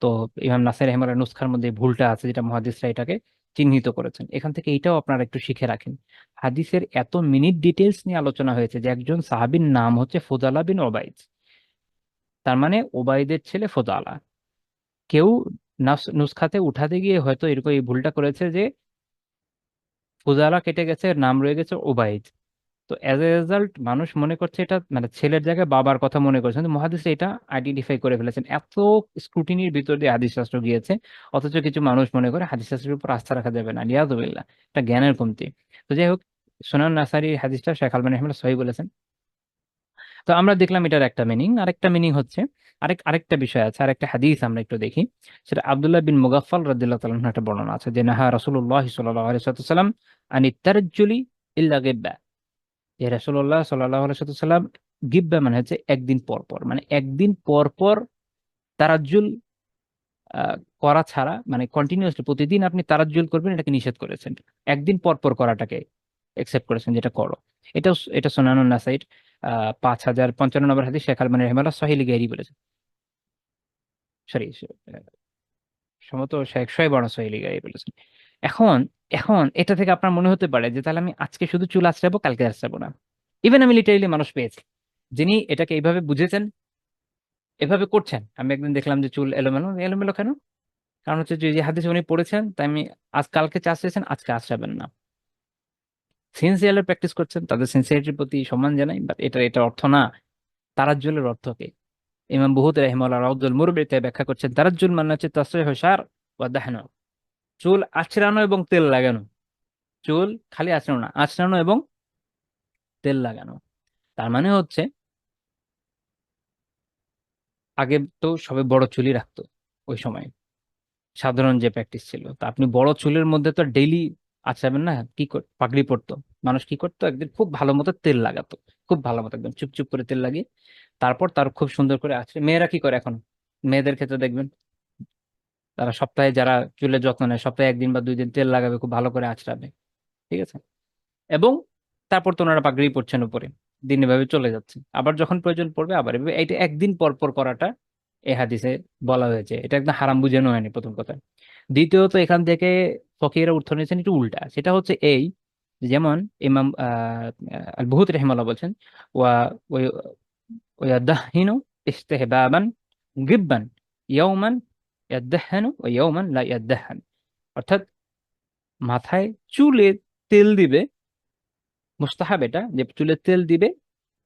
Speaker 2: তো ইমাম নাসির রহমানের নুসখার মধ্যে এই ভুলটা আছে, যেটা মুহাদ্দিসরা এটাকে চিহ্নিত করেছেন। এখান থেকে এটাও আপনারা একটু শিখে রাখেন। হাদিসের এত মিনিট ডিটেলস নিয়ে আলোচনা হয়েছে যে একজন সাহাবীর নাম হচ্ছে ফুদালা বিন ওবাইদ, তার মানে ওবাইদের ছেলে ফুদালা। কেউ নুসখাতে উঠাতে গিয়ে হয়তো এরকম এই ভুলটা করেছে যে ফুদালা কেটে গেছে, নাম রয়ে গেছে ওবাইদ। তো অ্যাজ এ রেজাল্ট মানুষ মনে করছে এটা মানে ছেলের জায়গায় বাবার কথা মনে করছেন, কিন্তু মহাদিস এটা আইডেন্টিফাই করে ফেলেছেন। এত স্ক্রুটিনির ভিতর দিয়ে হাদিস শাস্ত্র গিয়েছে, অথচ কিছু মানুষ মনে করে হাদিস শাস্ত্রের উপর আস্থা রাখা যাবে না, লিয়াযুবিল্লাহ। এটা জ্ঞানের কমতি। তো যাই হোক, সুনান নাসারি হাদিসটা শেখ আলবানী রহমাতুল্লাহ সহিহ বলেছেন। তো আমরা দেখলাম এটার একটা মিনিং। আরেকটা মিনিং হচ্ছে, আরেকটা বিষয় আছে, আরেকটা হাদিস আমরা একটু দেখি। সেটা আব্দুল্লাহ বিন মুগাফফাল রাদিয়াল্লাহু তাআলা আনহু একটা বর্ণনা আছে যে নাহা রাসূলুল্লাহ সাল্লাল্লাহু আলাইহি ওয়াসাল্লাম আনিত তারাজ্জুলি ইল্লা গিব্বা। যে রাসূলুল্লাহ সাল্লাল্লাহু আলাইহি ওয়াসাল্লাম, গিব্বা মানে হচ্ছে একদিন পর পর, মানে একদিন পর পর তারাজ্জুল আহ, করা ছাড়া, মানে কন্টিনিউয়াসলি প্রতিদিন আপনি তারাজ্জুল করবেন এটাকে নিষেধ করেছেন। একদিন পর পর করাটাকে একসেপ্ট করেছেন, যেটা করো। এটা সুনানুন নাসাইর 5055 নম্বর হাদিস। শেখ আলবানী রাহিমাহুল্লাহ সহিহ লিগাইরি বলেছেন, সরি সম্ভবত শেখ শোয়েব সহিহ লিগাইরি বলেছেন। এখন এখন এটা থেকে আপনার মনে হতে পারে যে তাহলে আমি আজকে শুধু চুল আঁচড়াবো, কালকে আঁচড়াবো না। ইভেন আমি লিটারেলি মানুষ পেয়েছি যিনি এটাকে এইভাবে বুঝেছেন, এভাবে করছেন। আমি একদিন দেখলাম যে চুল এলোমেলো, এলোমেলো কেন? কারণ হচ্ছে যে যে হাদিসে উনি পড়েছেন, তাই আমি আজ কালকে চাচ্ছেন, আজকে আশ্রাবেন না। সিনসিয়ারলি প্র্যাকটিস করছেন, তাদের সিনসিয়ারিটির প্রতি সম্মান জানাই, বাট এটা অর্থ না। তারাজ্জুলের অর্থ কি? ইমাম বুহুত রাহিমাহুল্লাহ রাউদুল মুরবিতে ব্যাখ্যা করছেন তারাজ্জুল মানে হচ্ছে তাসরিহু শার ওয়া দাহনু, চুল আঁচড়ানো এবং তেল লাগানো। চুল খালি আঁচড়ানো না, আঁচড়ানো এবং তেল লাগানো। তার মানে হচ্ছে আগে তো সবে বড় চুলই রাখতো ওই সময়, সাধারণ যে প্র্যাকটিস ছিল। তা আপনি বড় চুলের মধ্যে তো ডেইলি আঁচড়াবেন না। পাগড়ি পরতো মানুষ, কি করতো, একদিন খুব ভালো মতো তেল লাগাতো, খুব ভালো মতো একদম চুপচুপ করে তেল লাগিয়ে তারপর তার খুব সুন্দর করে আঁচড়ে। মেয়েরা কি করে এখন, মেয়েদের ক্ষেত্রে দেখবেন তারা সপ্তাহে, যারা চুলের যত্ন নেয়, সপ্তাহে একদিন বা 2 দিন তেল লাগাবে, খুব ভালো করে আঁচড়াবে, ঠিক আছে। এবং তারপর তো ওনারা পাগড়ি পরছেন উপরে, দিন এভাবে চলে যাচ্ছে। আবার যখন প্রয়োজন পড়বে আবার এভাবে, এইটা একদিন পর পর করাটা এ হাদিসে বলা হয়েছে, এটা একদম হারাম বুঝানো হয়নি, প্রথম কথা। দ্বিতীয়ত এখান থেকে ফকিরা উত্তর নিয়েছেন একটু উল্টা, সেটা হচ্ছে এই যেমন ইমাম আল বুহুত রাহিমাহুল্লাহ বলছেন, ওয়া ওয়াদাহিনু ইস্তেহবাবান গিব্বান ইয়াউমান ইয়াদাহানু ওয়া ইয়াউমান লা ইয়াদাহান। অর্থাৎ মাথায় চুলে তেল দিবে, মুস্তাহাব এটা, যে চুলে তেল দিবে,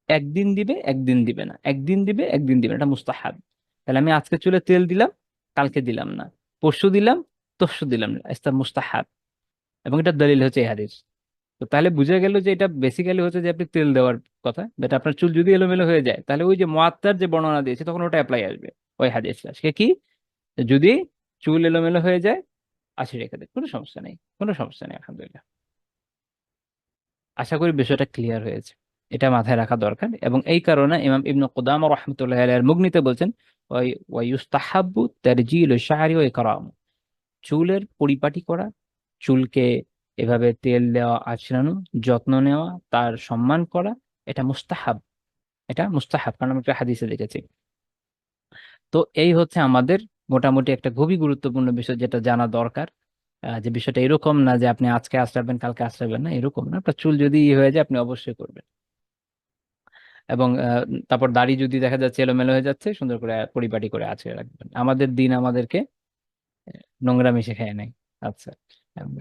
Speaker 2: একদিন দিবে একদিন দিবে না, একদিন দিবে একদিন দিবে না, এটা মুস্তাহাব। তাহলে আমি আজকে চুলে তেল দিলাম, কালকে দিলাম না, পরশু দিলাম, তরশু দিলাম না, এটা মুস্তাহাব। এবং এটা দলিল হচ্ছে এই হাদিস। তো তাহলে বুঝা গেল যে এটা বেসিক্যালি হচ্ছে যে আপনি তেল দেওয়ার কথা, যেটা আপনার চুল যদি এলোমেলো হয়ে যায়, তাহলে ওই যে মুআত্তার যে বর্ণনা দিয়েছে তখন ওটা অ্যাপ্লাই আসবে ওই হাদিসটা। সে কি, যদি চুল এলোমেলো হয়ে যায় আশি রেখে দেয়, কোনো সমস্যা নেই, কোনো সমস্যা নেই, আলহামদুলিল্লাহ। আশা করি বিষয়টা ক্লিয়ার হয়েছে। এটা মাথায় রাখা দরকার। এবং এই কারণে ইমাম ইবনে কুদামা রাহমাতুল্লাহি আলাইহির মুগনিতে বলছেন, ওয়া ইউস্তাহাব্বু তারজিলু শা'রি ওয়া ইকরাম, চুলের পরিপাটি করা, চুলকে এভাবে তেল দেওয়া, আঁচড়ানো, যত্ন নেওয়া, তার সম্মান করা, এটা মুস্তাহাব। এটা মুস্তাহাব, কারণ আমি একটা হাদিসে দেখেছি। তো এই হচ্ছে আমাদের মোটামুটি একটা খুবই গুরুত্বপূর্ণ বিষয় যেটা জানা দরকার। যে বিষয়টা এরকম না যে আপনি আজকে আঁচড়াবেন কালকে আঁচড়াবেন না, এরকম না। আপনার চুল যদি হয়ে যায় আপনি অবশ্যই করবেন। এবং তারপর দাড়ি যদি দেখা যাচ্ছে এলোমেলো হয়ে যাচ্ছে, সুন্দর করে পরিপাটি করে আঁচড়ে রাখবেন। আমাদের দিন আমাদেরকে নোংরামি শেখায় নাই। আচ্ছা,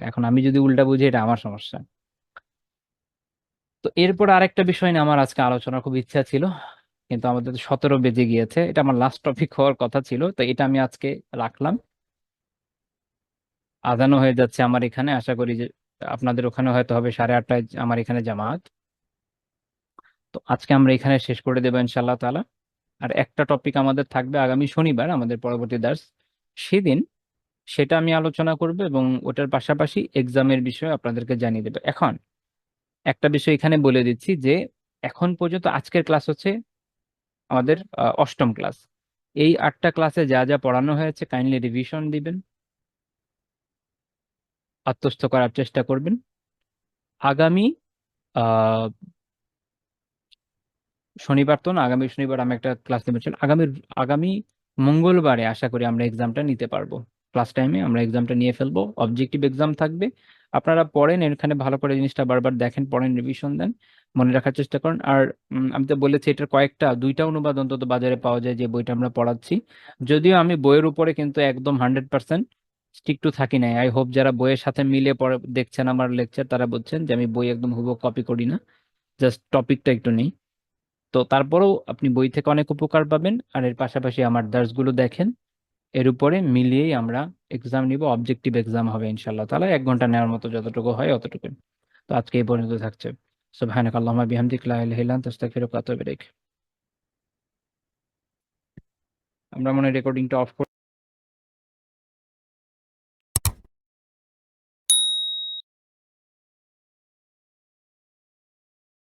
Speaker 2: এখন আমি যদি উল্টা বুঝি এটা আমার সমস্যা। তো এরপর আরেকটা বিষয় নিয়ে আমার আজকে আলোচনার খুব ইচ্ছা ছিল, কিন্তু আমাদের তো 17 বেজে গিয়েছে, এটা আমার লাস্ট টপিক হওয়ার কথা ছিল, তো এটা আমি আজকে রাখলাম। আজানও হয়ে যাচ্ছে আমার এখানে, আশা করি যে আপনাদের ওখানে হয়তো হবে 8:30টায়, আমার এখানে জামাত। তো আজকে আমরা এখানে শেষ করে দেবো ইনশাআল্লাহ তাআলা। আর একটা টপিক আমাদের থাকবে আগামী শনিবার, আমাদের পরবর্তী দার্স, সেদিন সেটা আমি আলোচনা করব, এবং ওটার পাশাপাশি এক্সামের বিষয়ে আপনাদেরকে জানিয়ে দেবো। এখন একটা বিষয় এখানে বলে দিচ্ছি যে এখন পর্যন্ত আজকের ক্লাস হচ্ছে আমাদের অষ্টম ক্লাস। এই 8টা ক্লাসে যা যা পড়ানো হয়েছে কাইন্ডলি রিভিশন দিবেন, আত্মস্থ করার চেষ্টা করবেন। আগামী আহ শনিবার তো না, আগামী শনিবার আমি একটা ক্লাস নেবো, চল আগামী আগামী মঙ্গলবারে আশা করি আমরা এক্সামটা নিতে পারবো। ক্লাস টাইমে আমরা এক্সামটা নিয়ে ফেলবো, অবজেক্টিভ এক্সাম থাকবে। আপনারা পড়েন এখানে, ভালো করে জিনিসটা বারবার দেখেন, পড়েন, রিভিশন দেন, মনে রাখার চেষ্টা করেন। আর আমি তো বলেছি এটার দুইটা অনুবাদ অন্তত বাজারে পাওয়া যায় যে বইটা আমরা পড়াচ্ছি। যদিও আমি বইয়ের উপরে কিন্তু একদম 100% স্টিক টু থাকি নাই। আই হোপ যারা বইয়ের সাথে মিলে পড়ে দেখছেন আমার লেকচার, তারা বলছেন যে আমি বই একদম হুবহু কপি করি না, জাস্ট টপিকটা একটু নেই। তো তারপরেও আপনি বই থেকে অনেক উপকার পাবেন। আর এর পাশাপাশি আমার দার্সগুলো দেখেন, এর উপরে মিলিয়েই আমরা এক্সাম নিব, অবজেক্টিভ এক্সাম হবে ইনশাআল্লাহ তাআলা, 1 ঘন্টা নেওয়ার মতো যতটুকু হয় অতটুকু। তো আজকে এই পর্যন্ত থাকছে। সুবহানাক আল্লাহুম্মা বিহামদিক লা ইলাহা ইল্লা আনতা আস্তাগফিরুকা ওয়া আতুবু ইলাইক। আমরা মনে রেকর্ডিংটা অফ